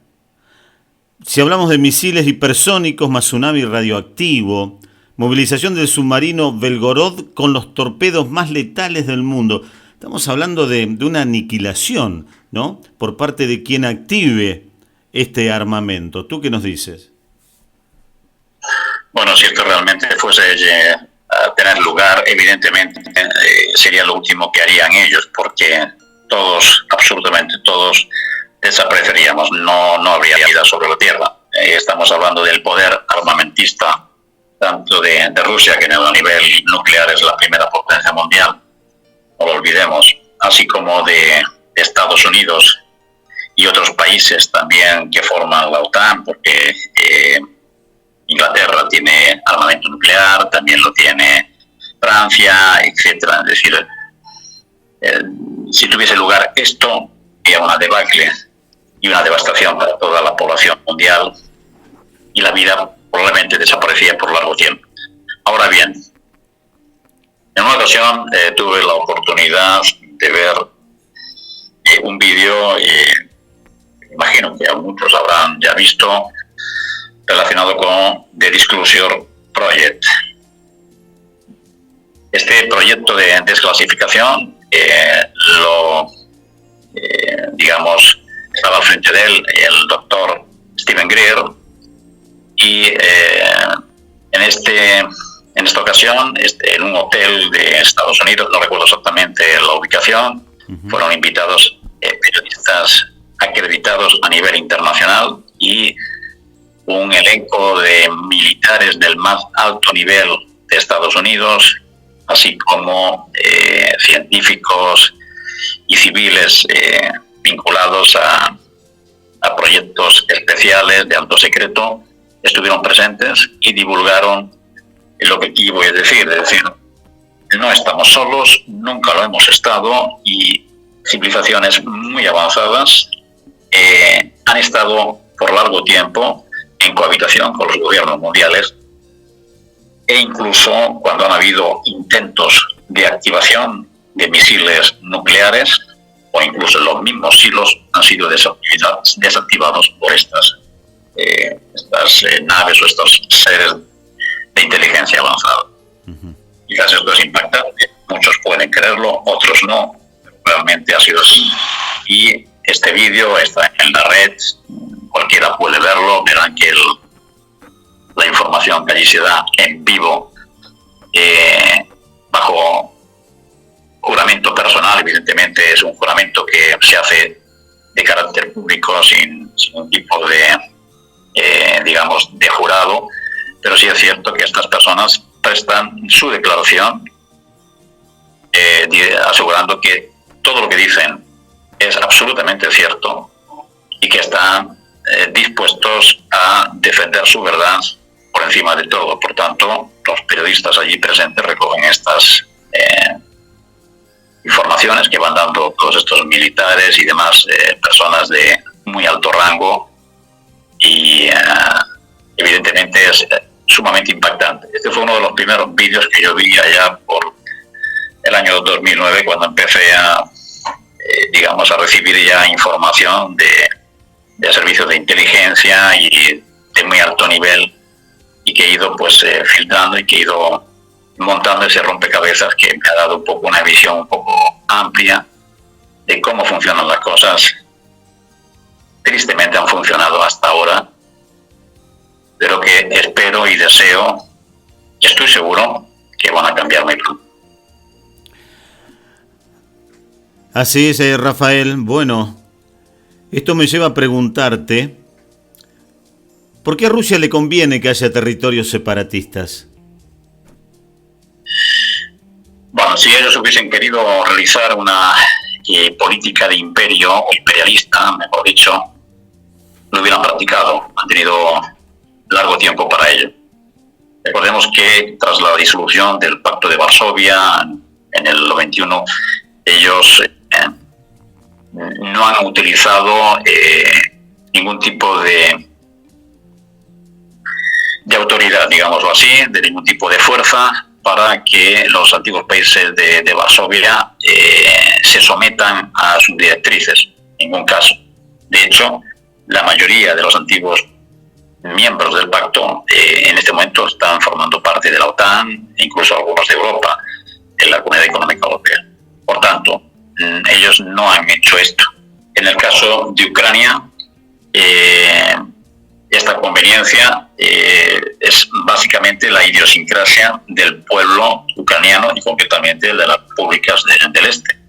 Si hablamos de misiles hipersónicos más tsunami radioactivo, movilización del submarino Belgorod con los torpedos más letales del mundo. Estamos hablando de una aniquilación, ¿no? Por parte de quien active este armamento. ¿Tú qué nos dices? Bueno, si esto realmente fuese a tener lugar, evidentemente sería lo último que harían ellos, porque todos, absolutamente todos, desapareceríamos. No habría vida sobre la Tierra. Estamos hablando del poder armamentista, tanto de Rusia, que a nivel nuclear es la primera potencia mundial, no lo olvidemos, así como de Estados Unidos y otros países también que forman la OTAN, porque Inglaterra tiene armamento nuclear, también lo tiene Francia, etcétera. Es decir, si tuviese lugar esto, sería una debacle y una devastación para toda la población mundial, y la vida probablemente desaparecía por largo tiempo. Ahora bien, en una ocasión tuve la oportunidad de ver un vídeo, imagino que muchos habrán ya visto, relacionado con The Disclosure Project. Este proyecto de desclasificación estaba al frente de él el doctor Steven Greer, y en esta ocasión, en un hotel de Estados Unidos, no recuerdo exactamente la ubicación, fueron invitados periodistas acreditados a nivel internacional y un elenco de militares del más alto nivel de Estados Unidos, así como científicos y civiles vinculados a proyectos especiales de alto secreto, estuvieron presentes y divulgaron lo que aquí voy a decir, es decir, no estamos solos, nunca lo hemos estado, y civilizaciones muy avanzadas han estado por largo tiempo en cohabitación con los gobiernos mundiales, e incluso cuando han habido intentos de activación de misiles nucleares, o incluso los mismos silos han sido desactivados por estas naves o estos seres de inteligencia avanzada. Quizás esto es impactante, muchos pueden creerlo, otros no, pero realmente ha sido así. Y este vídeo está en la red, cualquiera puede verlo, verán que la información que allí se da en vivo, bajo juramento personal, evidentemente es un juramento que se hace de carácter público sin un tipo de, digamos, de jurado, pero sí es cierto que estas personas prestan su declaración asegurando que todo lo que dicen es absolutamente cierto y que están dispuestos a defender su verdad por encima de todo. Por tanto, los periodistas allí presentes recogen estas informaciones que van dando todos estos militares y demás personas de muy alto rango, y evidentemente es sumamente impactante. Este fue uno de los primeros vídeos que yo vi allá por el año 2009, cuando empecé a recibir ya información de servicios de inteligencia y de muy alto nivel, y que he ido filtrando y que he ido montando ese rompecabezas que me ha dado un poco una visión un poco amplia de cómo funcionan las cosas. Tristemente han funcionado hasta ahora, pero que espero y deseo, y estoy seguro, que van a cambiar muy pronto. Así es, Rafael. Bueno, esto me lleva a preguntarte, ¿por qué a Rusia le conviene que haya territorios separatistas? Bueno, si ellos hubiesen querido realizar una política de imperio, o imperialista, mejor dicho, lo hubieran practicado. Han tenido largo tiempo para ello. Recordemos que tras la disolución del Pacto de Varsovia en el 91, ellos no han utilizado ningún tipo de autoridad, digámoslo así, de ningún tipo de fuerza, para que los antiguos países de Varsovia se sometan a sus directrices. En ningún caso. De hecho, la mayoría de los antiguos miembros del pacto en este momento están formando parte de la OTAN, incluso algunos de Europa, en la Comunidad Económica Europea. Por tanto, ellos no han hecho esto. En el caso de Ucrania, esta conveniencia es básicamente la idiosincrasia del pueblo ucraniano, y concretamente de las repúblicas del este.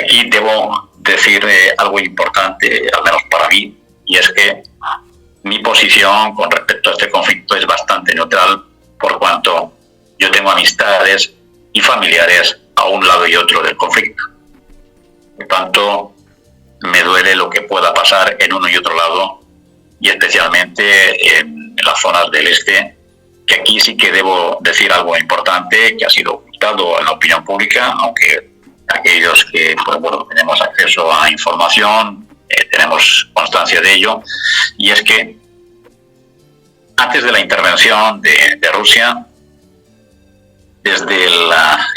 Aquí debo decir algo importante, al menos para mí, y es que mi posición con respecto a este conflicto es bastante neutral, por cuanto yo tengo amistades y familiares a un lado y otro del conflicto. Por tanto, me duele lo que pueda pasar en uno y otro lado, y especialmente en las zonas del este, que aquí sí que debo decir algo importante que ha sido ocultado en la opinión pública, aunque aquellos que tenemos acceso a información, tenemos constancia de ello, y es que antes de la intervención de Rusia, desde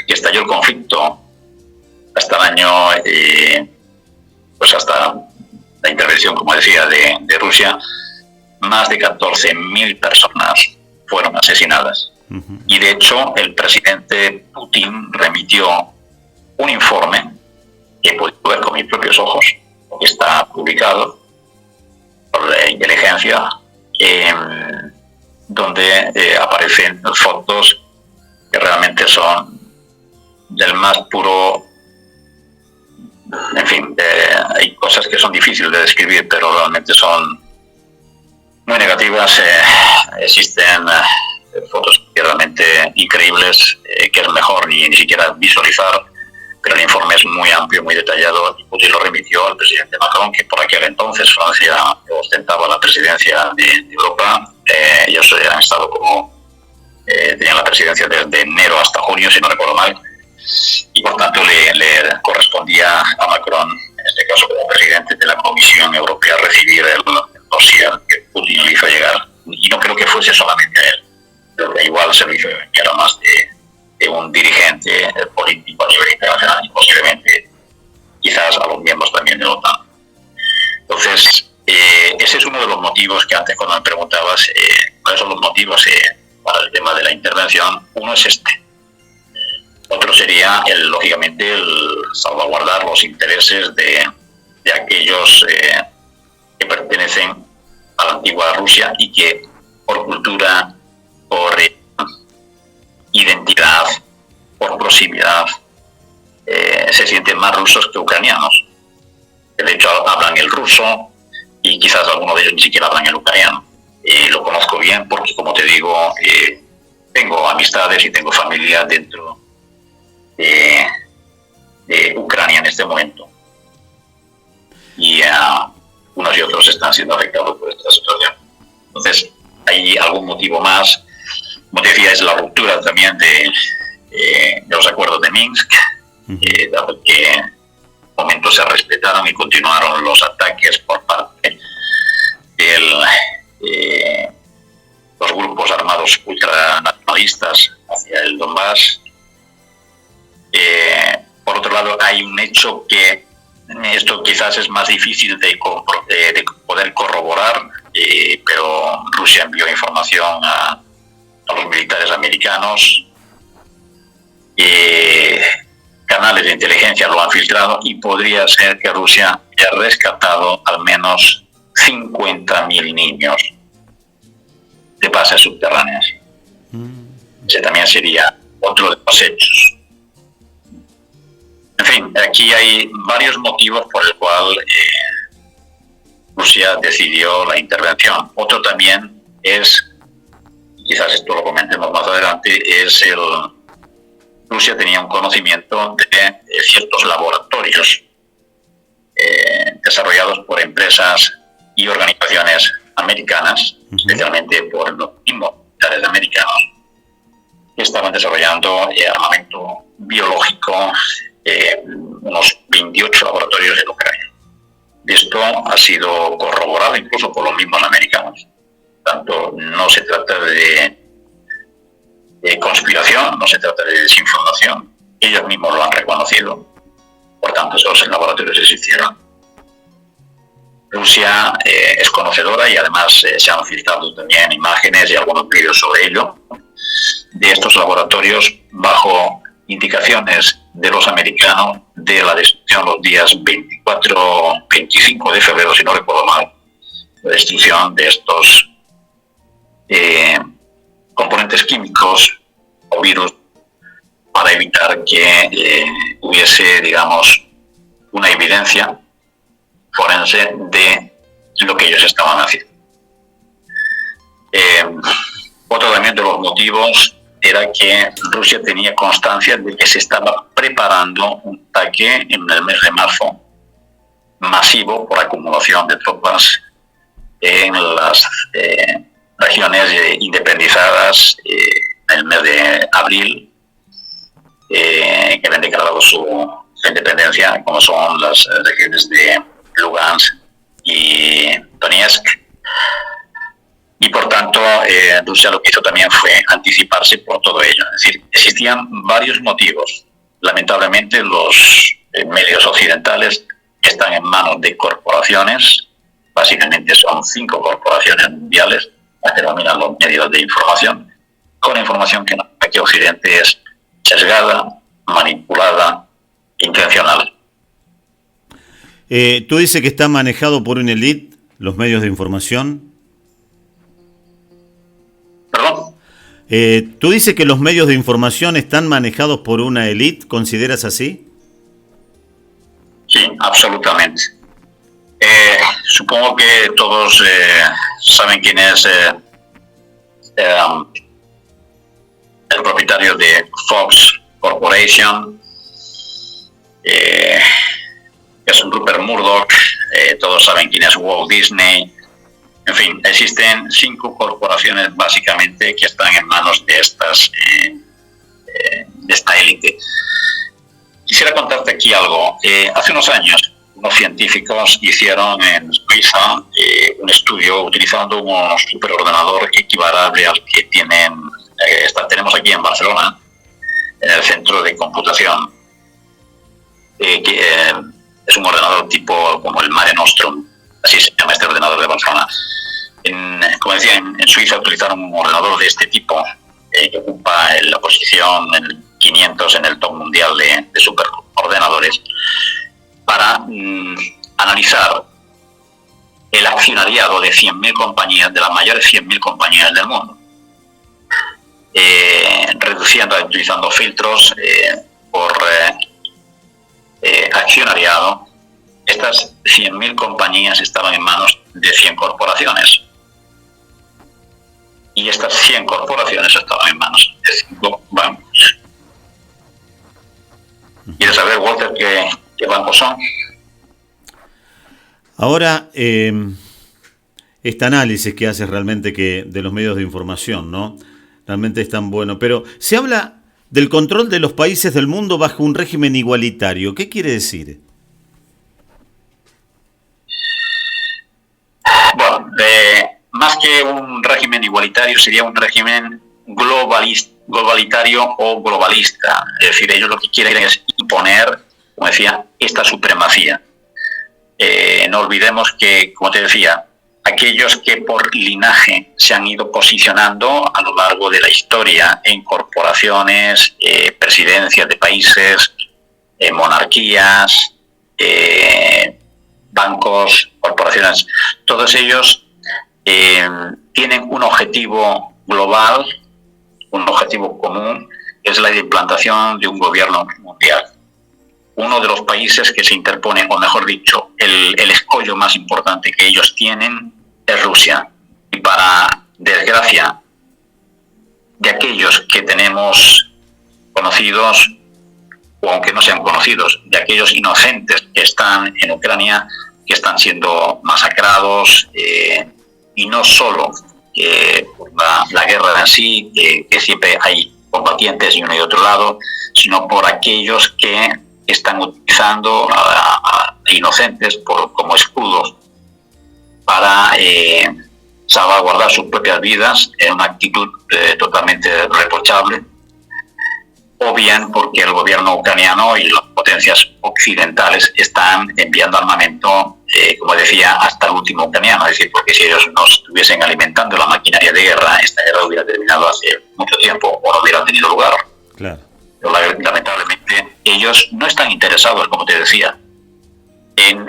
que estalló el conflicto hasta el año, hasta la intervención, como decía, de Rusia, más de 14.000 personas fueron asesinadas. Y de hecho, el presidente Putin remitió un informe que he podido ver con mis propios ojos, que está publicado por la inteligencia, donde aparecen fotos que realmente son del más puro. En fin, hay cosas que son difíciles de describir, pero realmente son muy negativas. Existen fotos realmente increíbles que es mejor ni siquiera visualizar, pero el informe es muy amplio, muy detallado, y Putin lo remitió al presidente Macron, que por aquel entonces Francia ostentaba la presidencia de Europa. Ellos han estado como tenía la presidencia desde enero hasta junio, si no recuerdo mal, y por tanto le correspondía a Macron, en este caso como presidente de la Comisión Europea, recibir el dossier que Putin le hizo llegar. Y no creo que fuese solamente a él, pero que igual se lo hizo llegar a más de un dirigente político a nivel internacional y posiblemente quizás a los miembros también de la OTAN. Entonces, ese es uno de los motivos que antes cuando me preguntabas cuáles son los motivos para el tema de la intervención. Uno es este. Otro sería, lógicamente, el salvaguardar los intereses de aquellos que pertenecen a la antigua Rusia y que por cultura, por identidad, por proximidad, se sienten más rusos que ucranianos. De hecho, hablan el ruso y quizás algunos de ellos ni siquiera hablan el ucraniano. Lo conozco bien porque, como te digo, tengo amistades y tengo familia dentro de Ucrania en este momento. Y unos y otros están siendo afectados por esta situación. Entonces, hay algún motivo más. Como te decía, es la ruptura también de los acuerdos de Minsk, dado que en momentos se respetaron y continuaron los ataques por parte de los grupos armados ultranacionalistas hacia el Donbass. Por otro lado, hay un hecho que esto quizás es más difícil de poder corroborar, pero Rusia envió información a los militares americanos, canales de inteligencia lo han filtrado y podría ser que Rusia haya rescatado al menos 50.000 niños de bases subterráneas. Ese también sería otro de los hechos. En fin, aquí hay varios motivos por el cual Rusia decidió la intervención. Otro también es, quizás esto lo comentemos más adelante, es Rusia tenía un conocimiento de ciertos laboratorios desarrollados por empresas y organizaciones americanas, especialmente por los mismos militares americanos, que estaban desarrollando armamento biológico, unos 28 laboratorios en Ucrania. Esto ha sido corroborado incluso por los mismos americanos. Tanto no se trata de conspiración, no se trata de desinformación. Ellos mismos lo han reconocido. Por tanto, esos laboratorios existieron. Rusia es conocedora y además se han filtrado también imágenes y algunos vídeos sobre ello, de estos laboratorios bajo indicaciones de los americanos de la destrucción los días 24-25 de febrero, si no recuerdo mal, la destrucción de estos componentes químicos o virus para evitar que hubiese, digamos, una evidencia forense de lo que ellos estaban haciendo. Otro también de los motivos era que Rusia tenía constancia de que se estaba preparando un ataque en el mes de marzo masivo por acumulación de tropas en las regiones independizadas en el mes de abril, que habían declarado su independencia, como son las regiones de Lugansk y Donetsk. Y por tanto, Rusia lo que hizo también fue anticiparse por todo ello. Es decir, existían varios motivos. Lamentablemente, los medios occidentales están en manos de corporaciones. Básicamente son 5 corporaciones mundiales las que dominan los medios de información, con información que aquí Occidente es sesgada, manipulada, intencional. Tú dices que está manejado por una élite, los medios de información. ¿Perdón? ¿Tú dices que los medios de información están manejados por una élite? ¿Consideras así? Sí, absolutamente. Supongo que todos saben quién es el propietario de Fox Corporation, que es un Rupert Murdoch. Todos saben quién es Walt Disney, En fin, existen 5 corporaciones básicamente que están en manos de esta élite. Quisiera contarte aquí algo. Hace unos años, unos científicos hicieron en Suiza un estudio utilizando un superordenador equivalente al que tenemos aquí en Barcelona, en el centro de computación. Es un ordenador tipo como el Mare Nostrum, así se llama este ordenador de Barcelona. Como decía, en Suiza utilizaron un ordenador de este tipo, que ocupa la posición en el 500 en el top mundial de superordenadores, para analizar el accionariado de 100.000 compañías, de las mayores 100.000 compañías del mundo, utilizando filtros por accionariado. Estas 100.000 compañías estaban en manos de 100 corporaciones. Y estas 100 corporaciones estaban en manos de 5 bancos. ¿Quieres saber, Walter, qué bancos son? Ahora, este análisis que haces realmente de los medios de información, ¿no? Realmente es tan bueno. Pero se habla del control de los países del mundo bajo un régimen igualitario. ¿Qué quiere decir? Bueno, más que un régimen igualitario, sería un régimen globalitario o globalista. Es decir, ellos lo que quieren es imponer, como decía, esta supremacía. No olvidemos que, como te decía, aquellos que por linaje se han ido posicionando a lo largo de la historia en corporaciones, presidencias de países, monarquías, bancos, corporaciones, todos ellos tienen un objetivo global, un objetivo común, que es la implantación de un gobierno mundial. Uno de los países que se interpone, o mejor dicho, el escollo más importante que ellos tienen es Rusia. Y para desgracia de aquellos que tenemos conocidos, o aunque no sean conocidos, de aquellos inocentes que están en Ucrania, que están siendo masacrados, y no solo por la guerra en sí, que siempre hay combatientes y uno y otro lado, sino por aquellos que están utilizando a inocentes como escudos para salvaguardar sus propias vidas en una actitud totalmente reprochable, o bien porque el gobierno ucraniano y las potencias occidentales están enviando armamento, como decía, hasta el último ucraniano. Es decir, porque si ellos no estuviesen alimentando la maquinaria de guerra, esta guerra hubiera terminado hace mucho tiempo o no hubiera tenido lugar. Claro. Pero lamentablemente ellos no están interesados, como te decía, en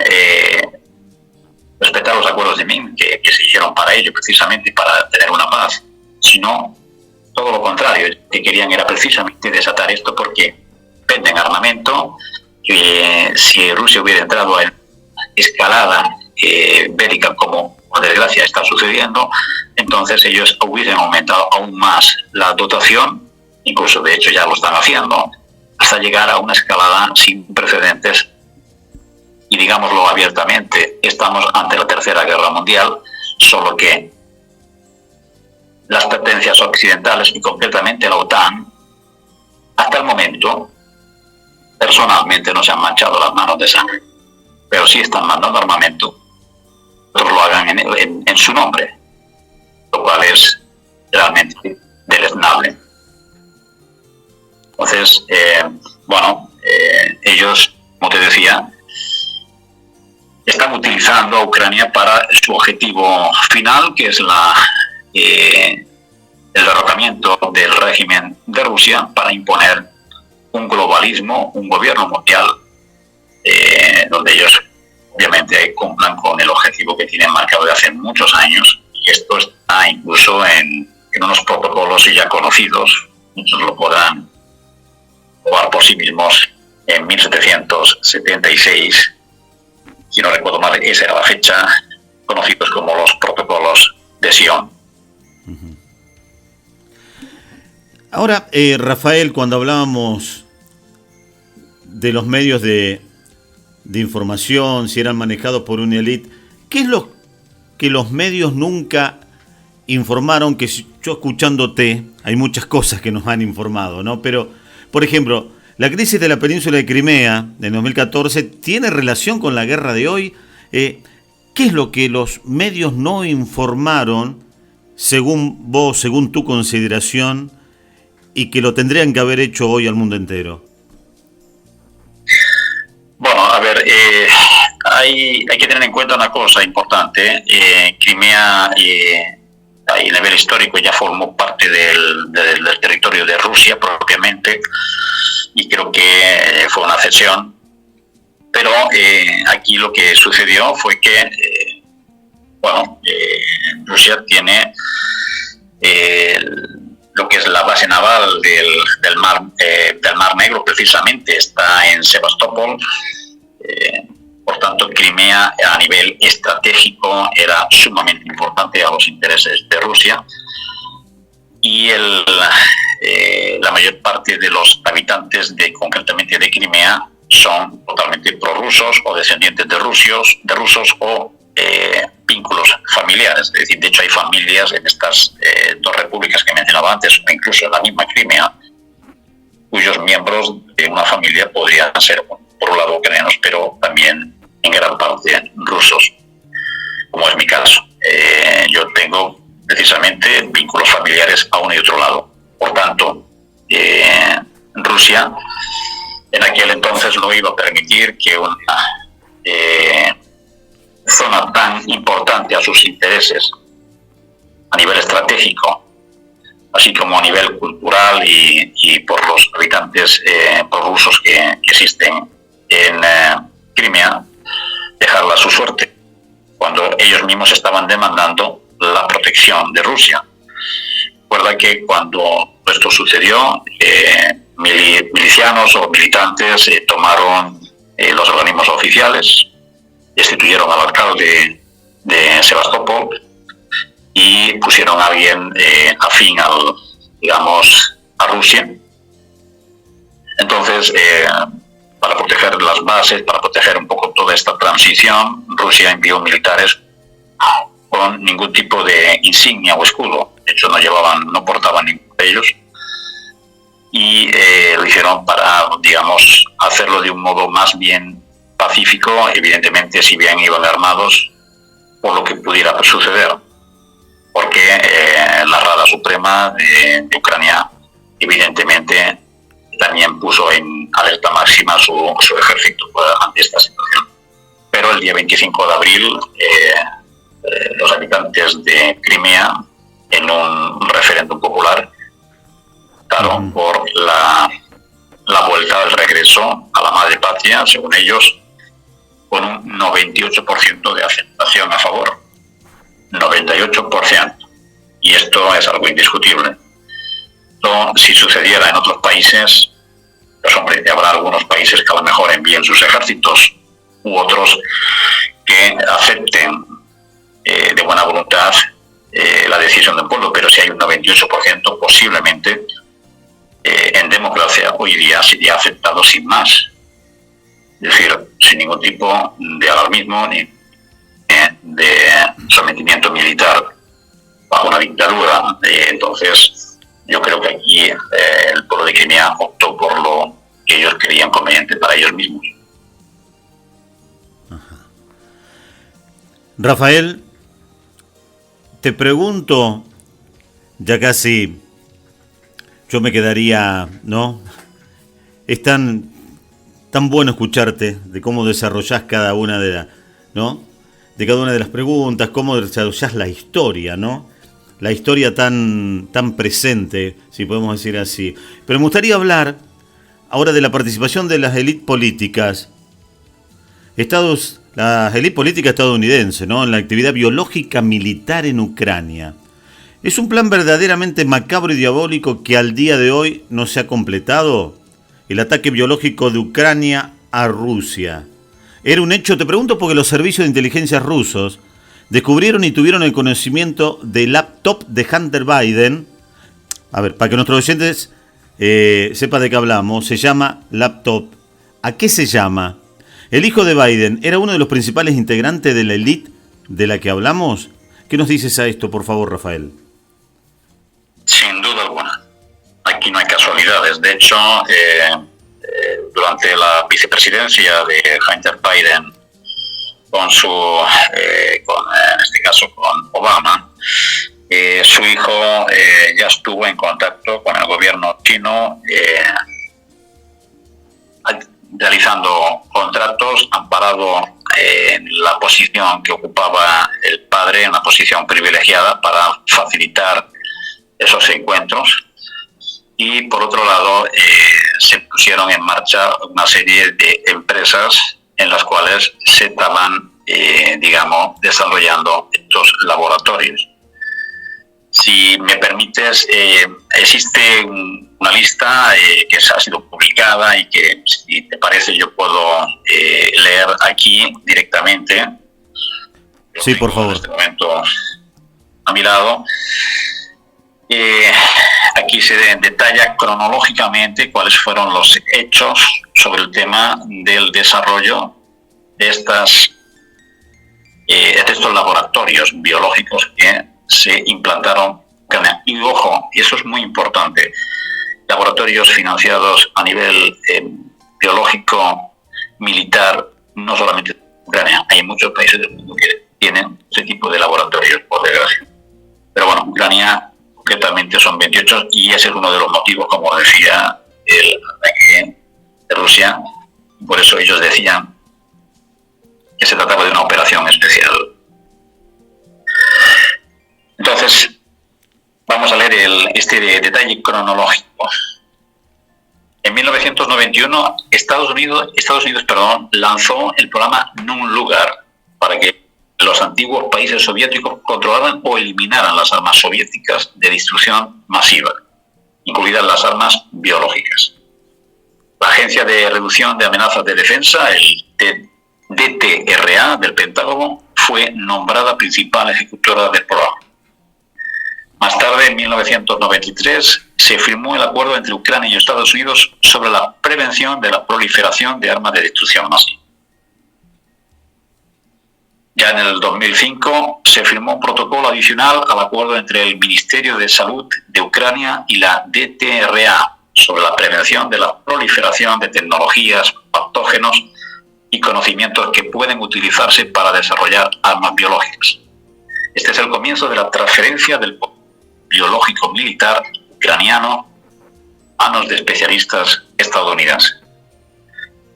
respetar los acuerdos de Minsk que se hicieron para ello, precisamente para tener una paz, sino todo lo contrario. Que querían era precisamente desatar esto, porque venden armamento, que si Rusia hubiera entrado en escalada bélica, como por desgracia está sucediendo, entonces ellos hubiesen aumentado aún más la dotación, incluso de hecho ya lo están haciendo, hasta llegar a una escalada sin precedentes. Y digámoslo abiertamente, estamos ante la Tercera Guerra Mundial, solo que las potencias occidentales y concretamente la OTAN, hasta el momento, personalmente no se han manchado las manos de sangre, pero sí están mandando armamento, otros lo hagan en su nombre, lo cual es realmente deleznable. Entonces, ellos, como te decía, están utilizando a Ucrania para su objetivo final, que es el derrocamiento del régimen de Rusia, para imponer un globalismo, un gobierno mundial, donde ellos obviamente cumplan con el objetivo que tienen marcado de hace muchos años. Y esto está incluso en unos protocolos ya conocidos. Muchos lo podrán probar por sí mismos. En 1776, si no recuerdo mal, esa era la fecha, conocidos como los protocolos de Sion. Ahora, Rafael, cuando hablábamos de los medios de información, si eran manejados por una élite, ¿qué es lo que los medios nunca informaron, que yo escuchándote, hay muchas cosas que nos han informado, ¿no? Pero, por ejemplo, la crisis de la península de Crimea de 2014 tiene relación con la guerra de hoy. ¿Qué es lo que los medios no informaron, según vos, según tu consideración, y que lo tendrían que haber hecho hoy al mundo entero? Bueno, a ver, hay que tener en cuenta una cosa importante. Crimea, a nivel histórico, ya formó parte del territorio de Rusia propiamente, y creo que fue una cesión. Pero aquí lo que sucedió fue que, Rusia tiene lo que es la base naval del Mar Negro, precisamente está en Sebastopol. Por tanto, Crimea a nivel estratégico era sumamente importante a los intereses de Rusia, y la mayor parte de los habitantes concretamente de Crimea son totalmente prorrusos o descendientes de rusos o vínculos familiares. Es decir, de hecho hay familias en estas dos repúblicas que mencionaba antes, o incluso en la misma Crimea, cuyos miembros de una familia podrían ser, por un lado, ucranianos, pero también en gran parte rusos, como es mi caso. Yo tengo precisamente vínculos familiares a uno y otro lado. Por tanto, Rusia en aquel entonces no iba a permitir que una zona tan importante a sus intereses a nivel estratégico, así como a nivel cultural y por los habitantes prorrusos que existen en Crimea, dejarla a su suerte, cuando ellos mismos estaban demandando la protección de Rusia. Recuerda que cuando esto sucedió, milicianos o militantes tomaron los organismos oficiales, destituyeron al alcalde de Sebastopol y pusieron a alguien afín a Rusia. Entonces, para proteger las bases, para proteger un poco toda esta transición, Rusia envió militares con ningún tipo de insignia o escudo. De hecho, no portaban ninguno de ellos. Y lo hicieron para, hacerlo de un modo más bien pacífico, evidentemente, si bien iban armados, por lo que pudiera suceder. Porque la Rada Suprema de Ucrania, evidentemente, también puso en alerta máxima su ejército ante esta situación. Pero el día 25 de abril, los habitantes de Crimea, en un referéndum popular, optaron por la vuelta, el regreso a la madre patria, según ellos, con un 98% de aceptación a favor. 98%. Y esto es algo indiscutible. Si sucediera en otros países, pues hombre, habrá algunos países que a lo mejor envíen sus ejércitos, u otros que acepten de buena voluntad la decisión del pueblo, pero si hay un 98%, posiblemente en democracia hoy día sería aceptado sin más. Es decir, sin ningún tipo de alarmismo ni de sometimiento militar bajo una dictadura. Entonces, yo creo que aquí el pueblo de Crimea optó por lo que ellos creían conveniente para ellos mismos. Ajá. Rafael, te pregunto, ya casi yo me quedaría, ¿no? Es tan bueno escucharte de cómo desarrollás cada una de cada una de las preguntas, cómo desarrollás la historia, ¿no? La historia tan presente, si podemos decir así. Pero me gustaría hablar ahora de la participación de las élites políticas, la élite política estadounidense, ¿no? En la actividad biológica militar en Ucrania. ¿Es un plan verdaderamente macabro y diabólico que al día de hoy no se ha completado? El ataque biológico de Ucrania a Rusia. Era un hecho, te pregunto, porque los servicios de inteligencia rusos descubrieron y tuvieron el conocimiento del laptop de Hunter Biden. A ver, para que nuestros oyentes sepan de qué hablamos, se llama laptop. ¿A qué se llama? El hijo de Biden era uno de los principales integrantes de la élite de la que hablamos? ¿Qué nos dices a esto, por favor, Rafael? Sin duda alguna. Aquí no hay casualidades. De hecho, durante la vicepresidencia de Hunter Biden en este caso con Obama, su hijo ya estuvo en contacto con el gobierno chino, realizando contratos, amparado en la posición que ocupaba el padre, en la posición privilegiada para facilitar esos encuentros. Y por otro lado, se pusieron en marcha una serie de empresas en las cuales se estaban, desarrollando estos laboratorios. Si me permites, existe una lista que ha sido publicada y que, si te parece, yo puedo leer aquí directamente. Sí, por favor. En este momento a mi lado. Aquí se detalla cronológicamente cuáles fueron los hechos sobre el tema del desarrollo de estos laboratorios biológicos que se implantaron. Y ojo, y eso es muy importante, laboratorios financiados a nivel biológico, militar, no solamente en Ucrania, hay muchos países del mundo que tienen ese tipo de laboratorios, por desgracia. Pero bueno, Ucrania concretamente son 28 y ese es uno de los motivos, como decía, el ataque de Rusia. Por eso ellos decían que se trataba de una operación especial. Entonces, vamos a leer este detalle cronológico. En 1991, Estados Unidos, lanzó el programa Nunlugar para que los antiguos países soviéticos controlaran o eliminaran las armas soviéticas de destrucción masiva, incluidas las armas biológicas. La Agencia de Reducción de Amenazas de Defensa, el DTRA del Pentágono, fue nombrada principal ejecutora del programa. Más tarde, en 1993, se firmó el acuerdo entre Ucrania y Estados Unidos sobre la prevención de la proliferación de armas de destrucción masiva. Ya en el 2005 se firmó un protocolo adicional al acuerdo entre el Ministerio de Salud de Ucrania y la DTRA sobre la prevención de la proliferación de tecnologías, patógenos y conocimientos que pueden utilizarse para desarrollar armas biológicas. Este es el comienzo de la transferencia del biológico militar ucraniano a manos de especialistas estadounidenses.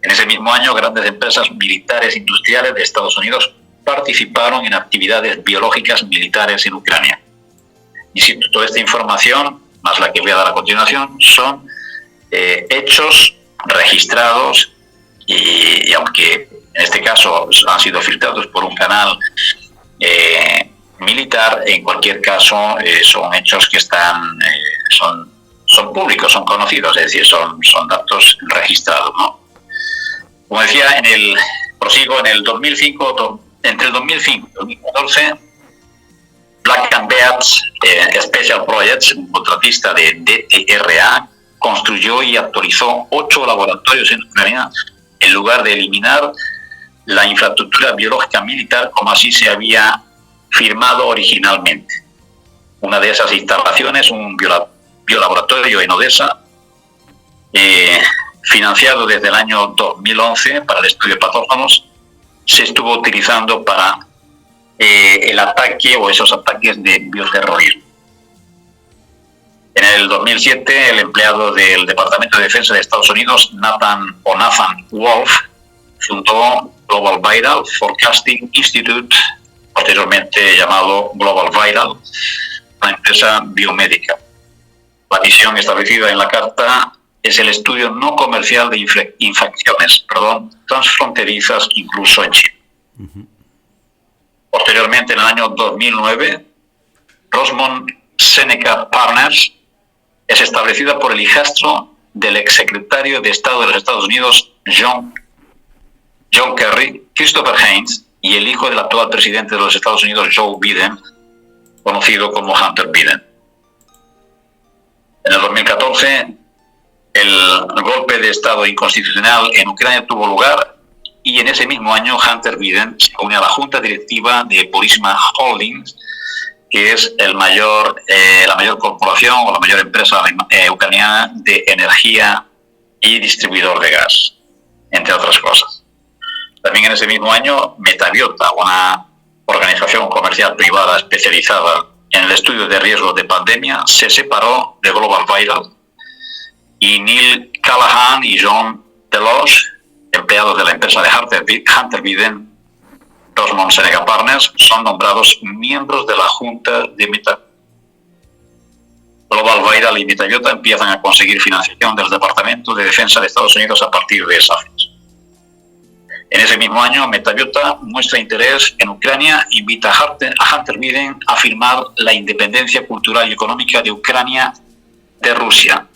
En ese mismo año, grandes empresas militares industriales de Estados Unidos participaron en actividades biológicas militares en Ucrania. Insisto, toda esta información, más la que voy a dar a continuación, son hechos registrados y aunque en este caso han sido filtrados por un canal militar, en cualquier caso son hechos que son públicos, son conocidos, es decir, son datos registrados, ¿no? Como decía, entre el 2005 y 2014, Black and Bears Special Projects, un contratista de DTRA, construyó y actualizó 8 laboratorios en Ucrania en lugar de eliminar la infraestructura biológica militar como así se había firmado originalmente. Una de esas instalaciones, un biolaboratorio en Odessa, financiado desde el año 2011 para el estudio de patógenos, se estuvo utilizando para el ataque o esos ataques de bioterrorismo. En el 2007, el empleado del Departamento de Defensa de Estados Unidos, Nathan Wolf, fundó Global Viral Forecasting Institute, posteriormente llamado Global Viral, una empresa biomédica. La misión establecida en la carta es el estudio no comercial de infecciones transfronterizas, incluso en China. Posteriormente, en el año 2009, Rosmond Seneca Partners es establecida por el hijastro del exsecretario de Estado de los Estados Unidos, John Kerry, Christopher Haynes, y el hijo del actual presidente de los Estados Unidos, Joe Biden, conocido como Hunter Biden. En el 2014, el golpe de Estado inconstitucional en Ucrania tuvo lugar y en ese mismo año Hunter Biden se une a la junta directiva de Burisma Holdings, que es la mayor corporación o la mayor empresa ucraniana de energía y distribuidor de gas, entre otras cosas. También en ese mismo año Metabiota, una organización comercial privada especializada en el estudio de riesgos de pandemia, se separó de Global Viral, y Neil Callahan y John Deloche, empleados de la empresa de Hunter Biden, Rosmont Seneca Partners, son nombrados miembros de la junta de Metabiota. Global Viral y Metabiota empiezan a conseguir financiación del Departamento de Defensa de Estados Unidos a partir de esa fecha. En ese mismo año, Metabiota muestra interés en Ucrania e invita a Hunter Biden a firmar la independencia cultural y económica de Ucrania de Rusia.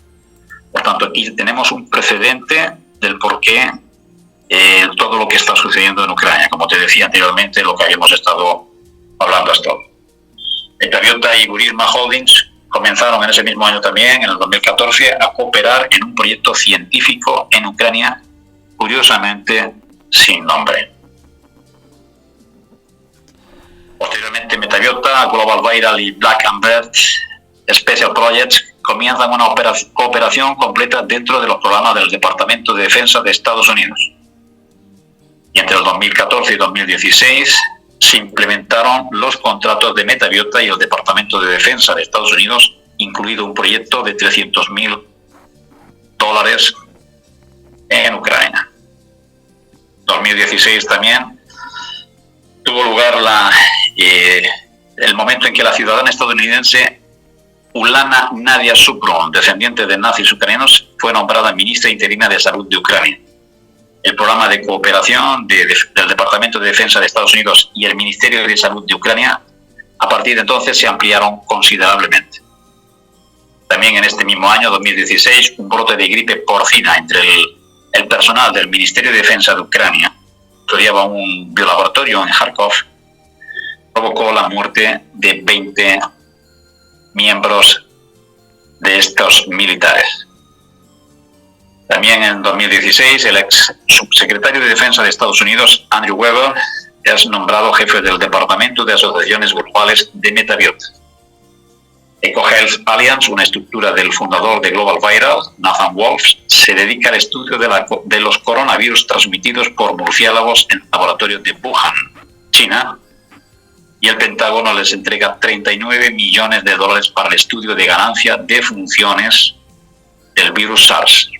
Por tanto, aquí tenemos un precedente del por qué todo lo que está sucediendo en Ucrania, como te decía anteriormente, lo que habíamos estado hablando hasta ahora. Metabiota y Burisma Holdings comenzaron en ese mismo año también, en el 2014, a cooperar en un proyecto científico en Ucrania, curiosamente sin nombre. Posteriormente, Metabiota, Global Viral y Black & Bird Special Projects comienzan una cooperación completa dentro de los programas del Departamento de Defensa de Estados Unidos. Y entre el 2014 y 2016 se implementaron los contratos de Metabiota y el Departamento de Defensa de Estados Unidos, incluido un proyecto de $300,000 en Ucrania. 2016 también tuvo lugar el momento en que la ciudadana estadounidense Ulana Nadia Supron, descendiente de nazis ucranianos, fue nombrada ministra interina de Salud de Ucrania. El programa de cooperación del Departamento de Defensa de Estados Unidos y el Ministerio de Salud de Ucrania a partir de entonces se ampliaron considerablemente. También en este mismo año, 2016, un brote de gripe porcina entre el personal del Ministerio de Defensa de Ucrania, que custodiaba un biolaboratorio en Kharkov, provocó la muerte de 20 miembros de estos militares. También en 2016, el ex subsecretario de Defensa de Estados Unidos, Andrew Weber, es nombrado jefe del Departamento de Asociaciones Globales de Metabiota. EcoHealth Alliance, una estructura del fundador de Global Viral, Nathan Wolfs, se dedica al estudio de los coronavirus transmitidos por murciélagos en el laboratorio de Wuhan, China, y el Pentágono les entrega $39 millones para el estudio de ganancia de funciones del virus SARS.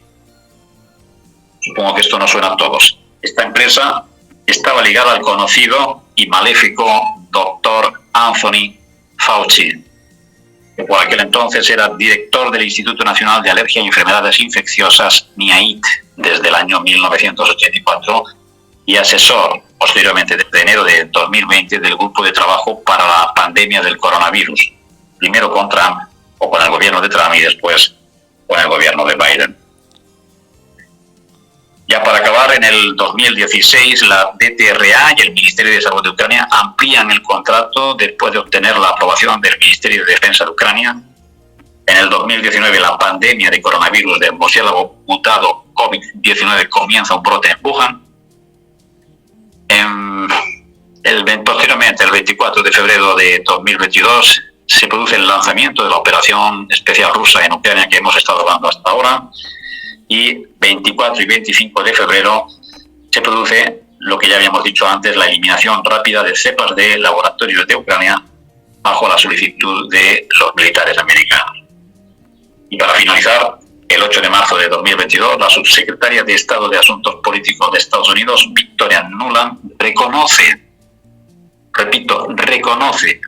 Supongo que esto no suena a todos. Esta empresa estaba ligada al conocido y maléfico Dr. Anthony Fauci, que por aquel entonces era director del Instituto Nacional de Alergia y Enfermedades Infecciosas, NIAID, desde el año 1984, y asesor, posteriormente, desde enero de 2020, del Grupo de Trabajo para la Pandemia del Coronavirus, primero con Trump, o con el gobierno de Trump, y después con el gobierno de Biden. Ya para acabar, en el 2016, la DTRA y el Ministerio de Salud de Ucrania amplían el contrato después de obtener la aprobación del Ministerio de Defensa de Ucrania. En el 2019, la pandemia de coronavirus del murciélago mutado COVID-19 comienza un brote en Wuhan. Posteriormente, el 24 de febrero de 2022, se produce el lanzamiento de la operación especial rusa en Ucrania que hemos estado hablando hasta ahora. Y 24 y 25 de febrero se produce lo que ya habíamos dicho antes, la eliminación rápida de cepas de laboratorios de Ucrania bajo la solicitud de los militares americanos. Y para finalizar, el 8 de marzo de 2022, la subsecretaria de Estado de Asuntos Políticos de Estados Unidos, Victoria Nuland, reconoce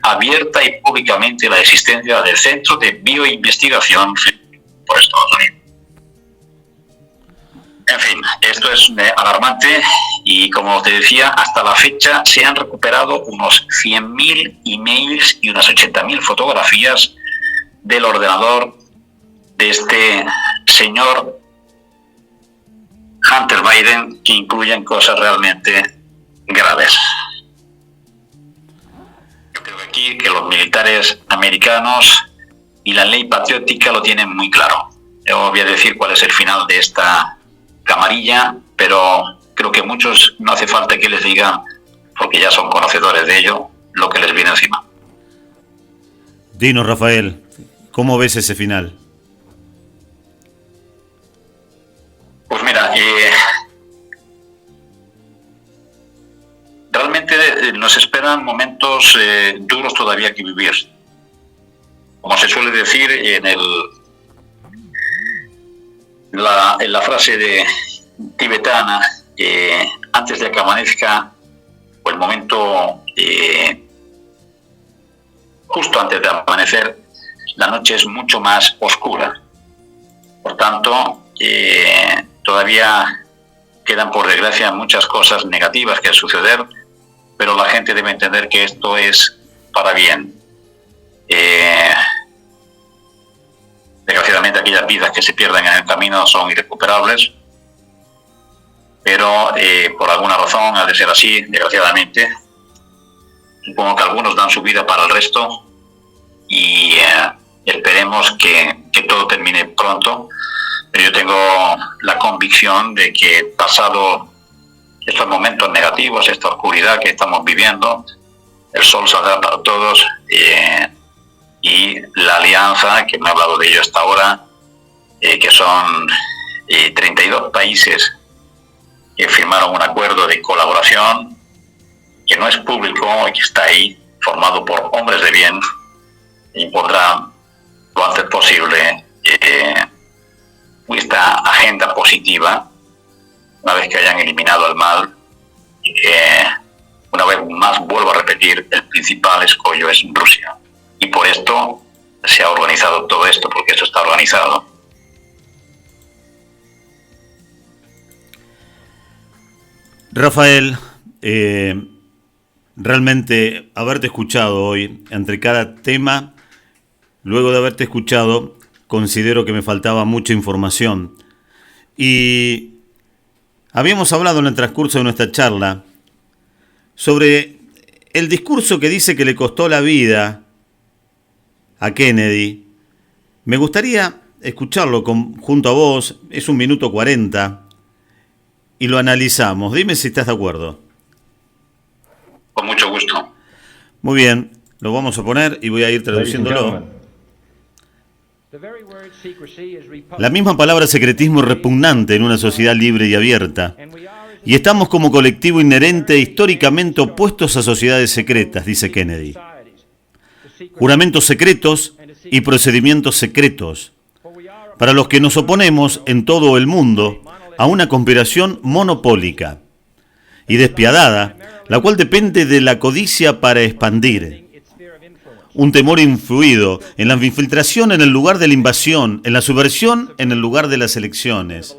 abierta y públicamente la existencia del Centro de Bioinvestigación por Estados Unidos. En fin, esto es alarmante y, como te decía, hasta la fecha se han recuperado unos 100.000 emails y unas 80.000 fotografías del ordenador de este señor Hunter Biden, que incluyen cosas realmente graves. Yo creo que aquí que los militares americanos y la ley patriótica lo tienen muy claro. Yo voy a decir cuál es el final de esta camarilla, pero creo que muchos no hace falta que les digan, porque ya son conocedores de ello, lo que les viene encima. Dinos, Rafael, ¿cómo ves ese final? Pues mira, realmente nos esperan momentos duros todavía que vivir. Como se suele decir en la frase tibetana, antes de que amanezca, o el momento justo antes de amanecer, la noche es mucho más oscura. Por tanto, todavía quedan, por desgracia, muchas cosas negativas que suceder, pero la gente debe entender que esto es para bien. Desgraciadamente, aquellas vidas que se pierden en el camino son irrecuperables, pero por alguna razón, ha de ser así, desgraciadamente. Supongo que algunos dan su vida para el resto y esperemos que todo termine pronto. Pero yo tengo la convicción de que, pasado estos momentos negativos, esta oscuridad que estamos viviendo, el sol saldrá para todos, y la alianza, que me ha hablado de ello hasta ahora, que son 32 países que firmaron un acuerdo de colaboración, que no es público y que está ahí, formado por hombres de bien, y podrá lo antes posible esta agenda positiva, una vez que hayan eliminado el mal, y que una vez más, vuelvo a repetir, el principal escollo es Rusia. Y por esto se ha organizado todo esto, porque esto está organizado. Rafael, realmente haberte escuchado hoy, entre cada tema, luego de haberte escuchado, considero que me faltaba mucha información. Y habíamos hablado en el transcurso de nuestra charla sobre el discurso que dice que le costó la vida a Kennedy. Me gustaría escucharlo junto a vos, es 1 minuto 40, y lo analizamos. Dime si estás de acuerdo. Con mucho gusto. Muy bien, lo vamos a poner y voy a ir traduciéndolo. La misma palabra secretismo es repugnante en una sociedad libre y abierta, y estamos como colectivo inherente históricamente opuestos a sociedades secretas, dice Kennedy. Juramentos secretos y procedimientos secretos, para los que nos oponemos en todo el mundo a una conspiración monopólica y despiadada, la cual depende de la codicia para expandir. Un temor influido en la infiltración en el lugar de la invasión, en la subversión en el lugar de las elecciones,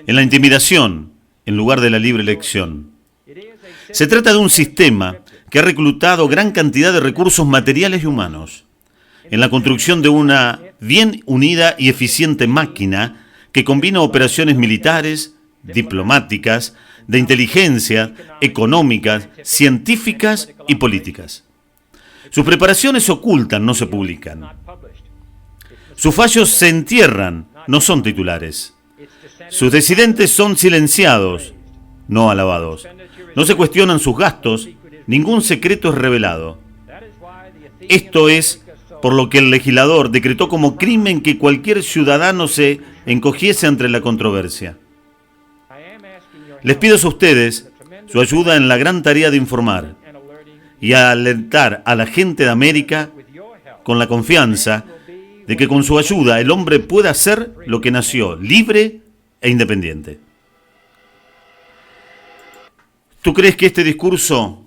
en la intimidación en lugar de la libre elección. Se trata de un sistema que ha reclutado gran cantidad de recursos materiales y humanos en la construcción de una bien unida y eficiente máquina que combina operaciones militares, diplomáticas, de inteligencia, económicas, científicas y políticas. Sus preparaciones se ocultan, no se publican. Sus fallos se entierran, no son titulares. Sus disidentes son silenciados, no alabados. No se cuestionan sus gastos, ningún secreto es revelado. Esto es por lo que el legislador decretó como crimen que cualquier ciudadano se encogiese ante la controversia. Les pido a ustedes su ayuda en la gran tarea de informar y a alentar a la gente de América con la confianza de que con su ayuda el hombre pueda ser lo que nació, libre e independiente. ¿Tú crees que este discurso,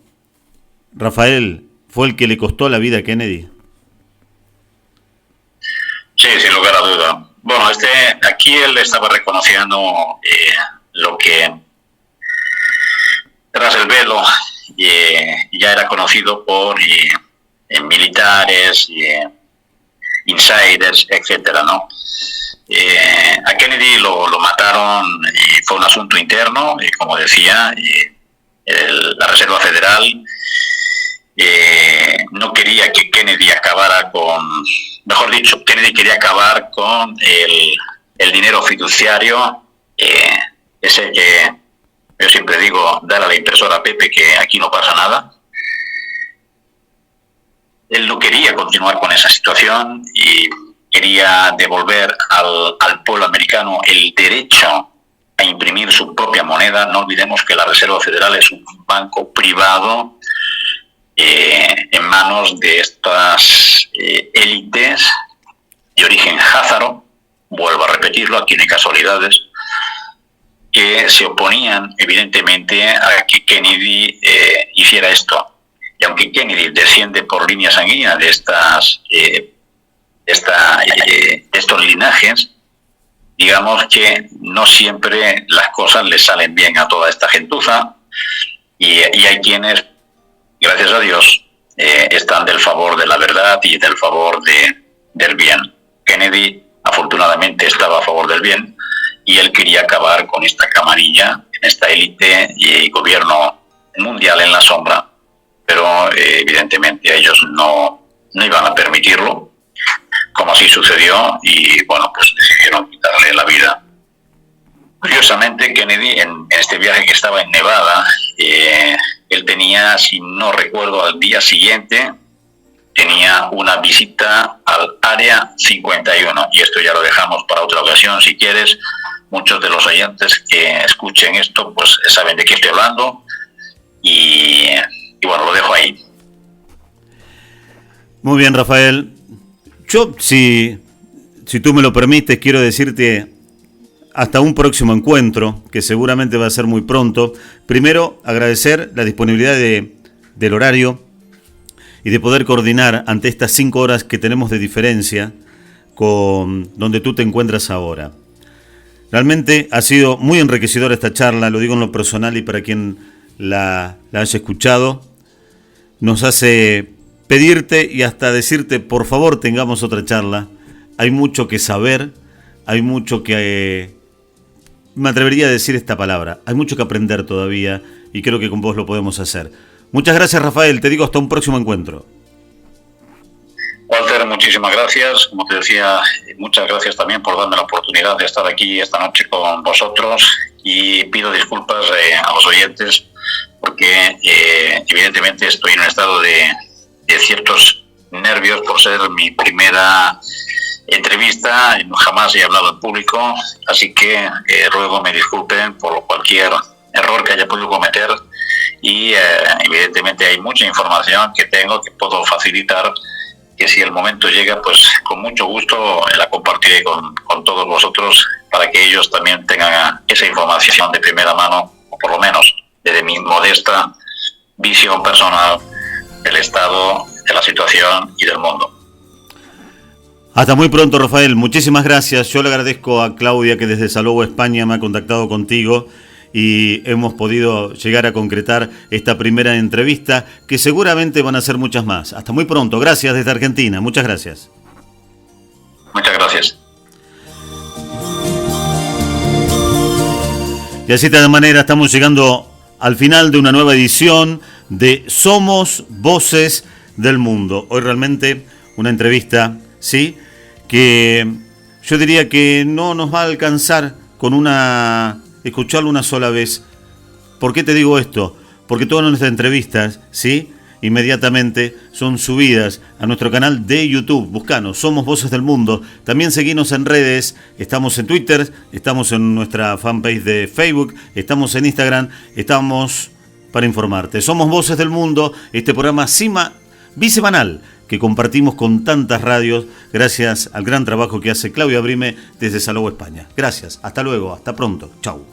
Rafael, fue el que le costó la vida a Kennedy? Sí, sin lugar a duda. Bueno, aquí él estaba reconociendo lo que tras el velo ya era conocido por militares, insiders, etcétera, ¿no? A Kennedy lo mataron y fue un asunto interno, como decía, la Reserva Federal no quería que Kennedy acabara mejor dicho, Kennedy quería acabar con el dinero fiduciario, ese que Yo siempre digo, dar a la impresora a Pepe que aquí no pasa nada. Él no quería continuar con esa situación y quería devolver al pueblo americano el derecho a imprimir su propia moneda. No olvidemos que la Reserva Federal es un banco privado en manos de estas élites de origen házaro, vuelvo a repetirlo, aquí no hay casualidades, que se oponían evidentemente a que Kennedy hiciera esto. Y aunque Kennedy desciende por línea sanguínea de estos linajes, digamos que no siempre las cosas le salen bien a toda esta gentuza, y hay quienes, gracias a Dios, están del favor de la verdad y del favor del bien. Kennedy afortunadamente estaba a favor del bien y él quería acabar con esta camarilla, esta élite y gobierno mundial en la sombra, pero evidentemente ellos no iban a permitirlo, como así sucedió, y bueno, pues decidieron quitarle la vida. Curiosamente, Kennedy, en este viaje que estaba en Nevada, él tenía, si no recuerdo, al día siguiente, tenía una visita al Área 51, y esto ya lo dejamos para otra ocasión, si quieres. Muchos de los oyentes que escuchen esto, pues saben de qué estoy hablando, y bueno, lo dejo ahí. Muy bien, Rafael. Yo, si tú me lo permites, quiero decirte hasta un próximo encuentro, que seguramente va a ser muy pronto. Primero, agradecer la disponibilidad del horario y de poder coordinar ante estas 5 horas que tenemos de diferencia con donde tú te encuentras ahora. Realmente ha sido muy enriquecedora esta charla, lo digo en lo personal y para quien la haya escuchado. Nos hace pedirte y hasta decirte, por favor, tengamos otra charla. Hay mucho que saber, hay mucho que... me atrevería a decir esta palabra, hay mucho que aprender todavía y creo que con vos lo podemos hacer. Muchas gracias, Rafael, te digo hasta un próximo encuentro. Walter, muchísimas gracias. Como te decía, muchas gracias también por darme la oportunidad de estar aquí esta noche con vosotros, y pido disculpas a los oyentes porque evidentemente estoy en un estado de ciertos nervios por ser mi primera entrevista. Jamás he hablado en público, así que ruego me disculpen por cualquier error que haya podido cometer, y evidentemente hay mucha información que tengo que puedo facilitar, que si el momento llega, pues con mucho gusto la compartiré con todos vosotros para que ellos también tengan esa información de primera mano, o por lo menos desde mi modesta visión personal del estado, de la situación y del mundo. Hasta muy pronto, Rafael. Muchísimas gracias. Yo le agradezco a Claudia que desde Salou, España, me ha contactado contigo y hemos podido llegar a concretar esta primera entrevista, que seguramente van a ser muchas más. Hasta muy pronto. Gracias desde Argentina. Muchas gracias. Muchas gracias. Y así de esta manera estamos llegando al final de una nueva edición de Somos Voces del Mundo. Hoy realmente una entrevista, ¿sí?, que yo diría que no nos va a alcanzar con escucharlo una sola vez. ¿Por qué te digo esto? Porque todas nuestras entrevistas, ¿sí?, inmediatamente son subidas a nuestro canal de YouTube. Buscanos, Somos Voces del Mundo. También seguinos en redes, estamos en Twitter, estamos en nuestra fanpage de Facebook, estamos en Instagram, estamos para informarte. Somos Voces del Mundo, este programa bisemanal que compartimos con tantas radios, gracias al gran trabajo que hace Claudia Brime desde Salou, España. Gracias, hasta luego, hasta pronto, chau.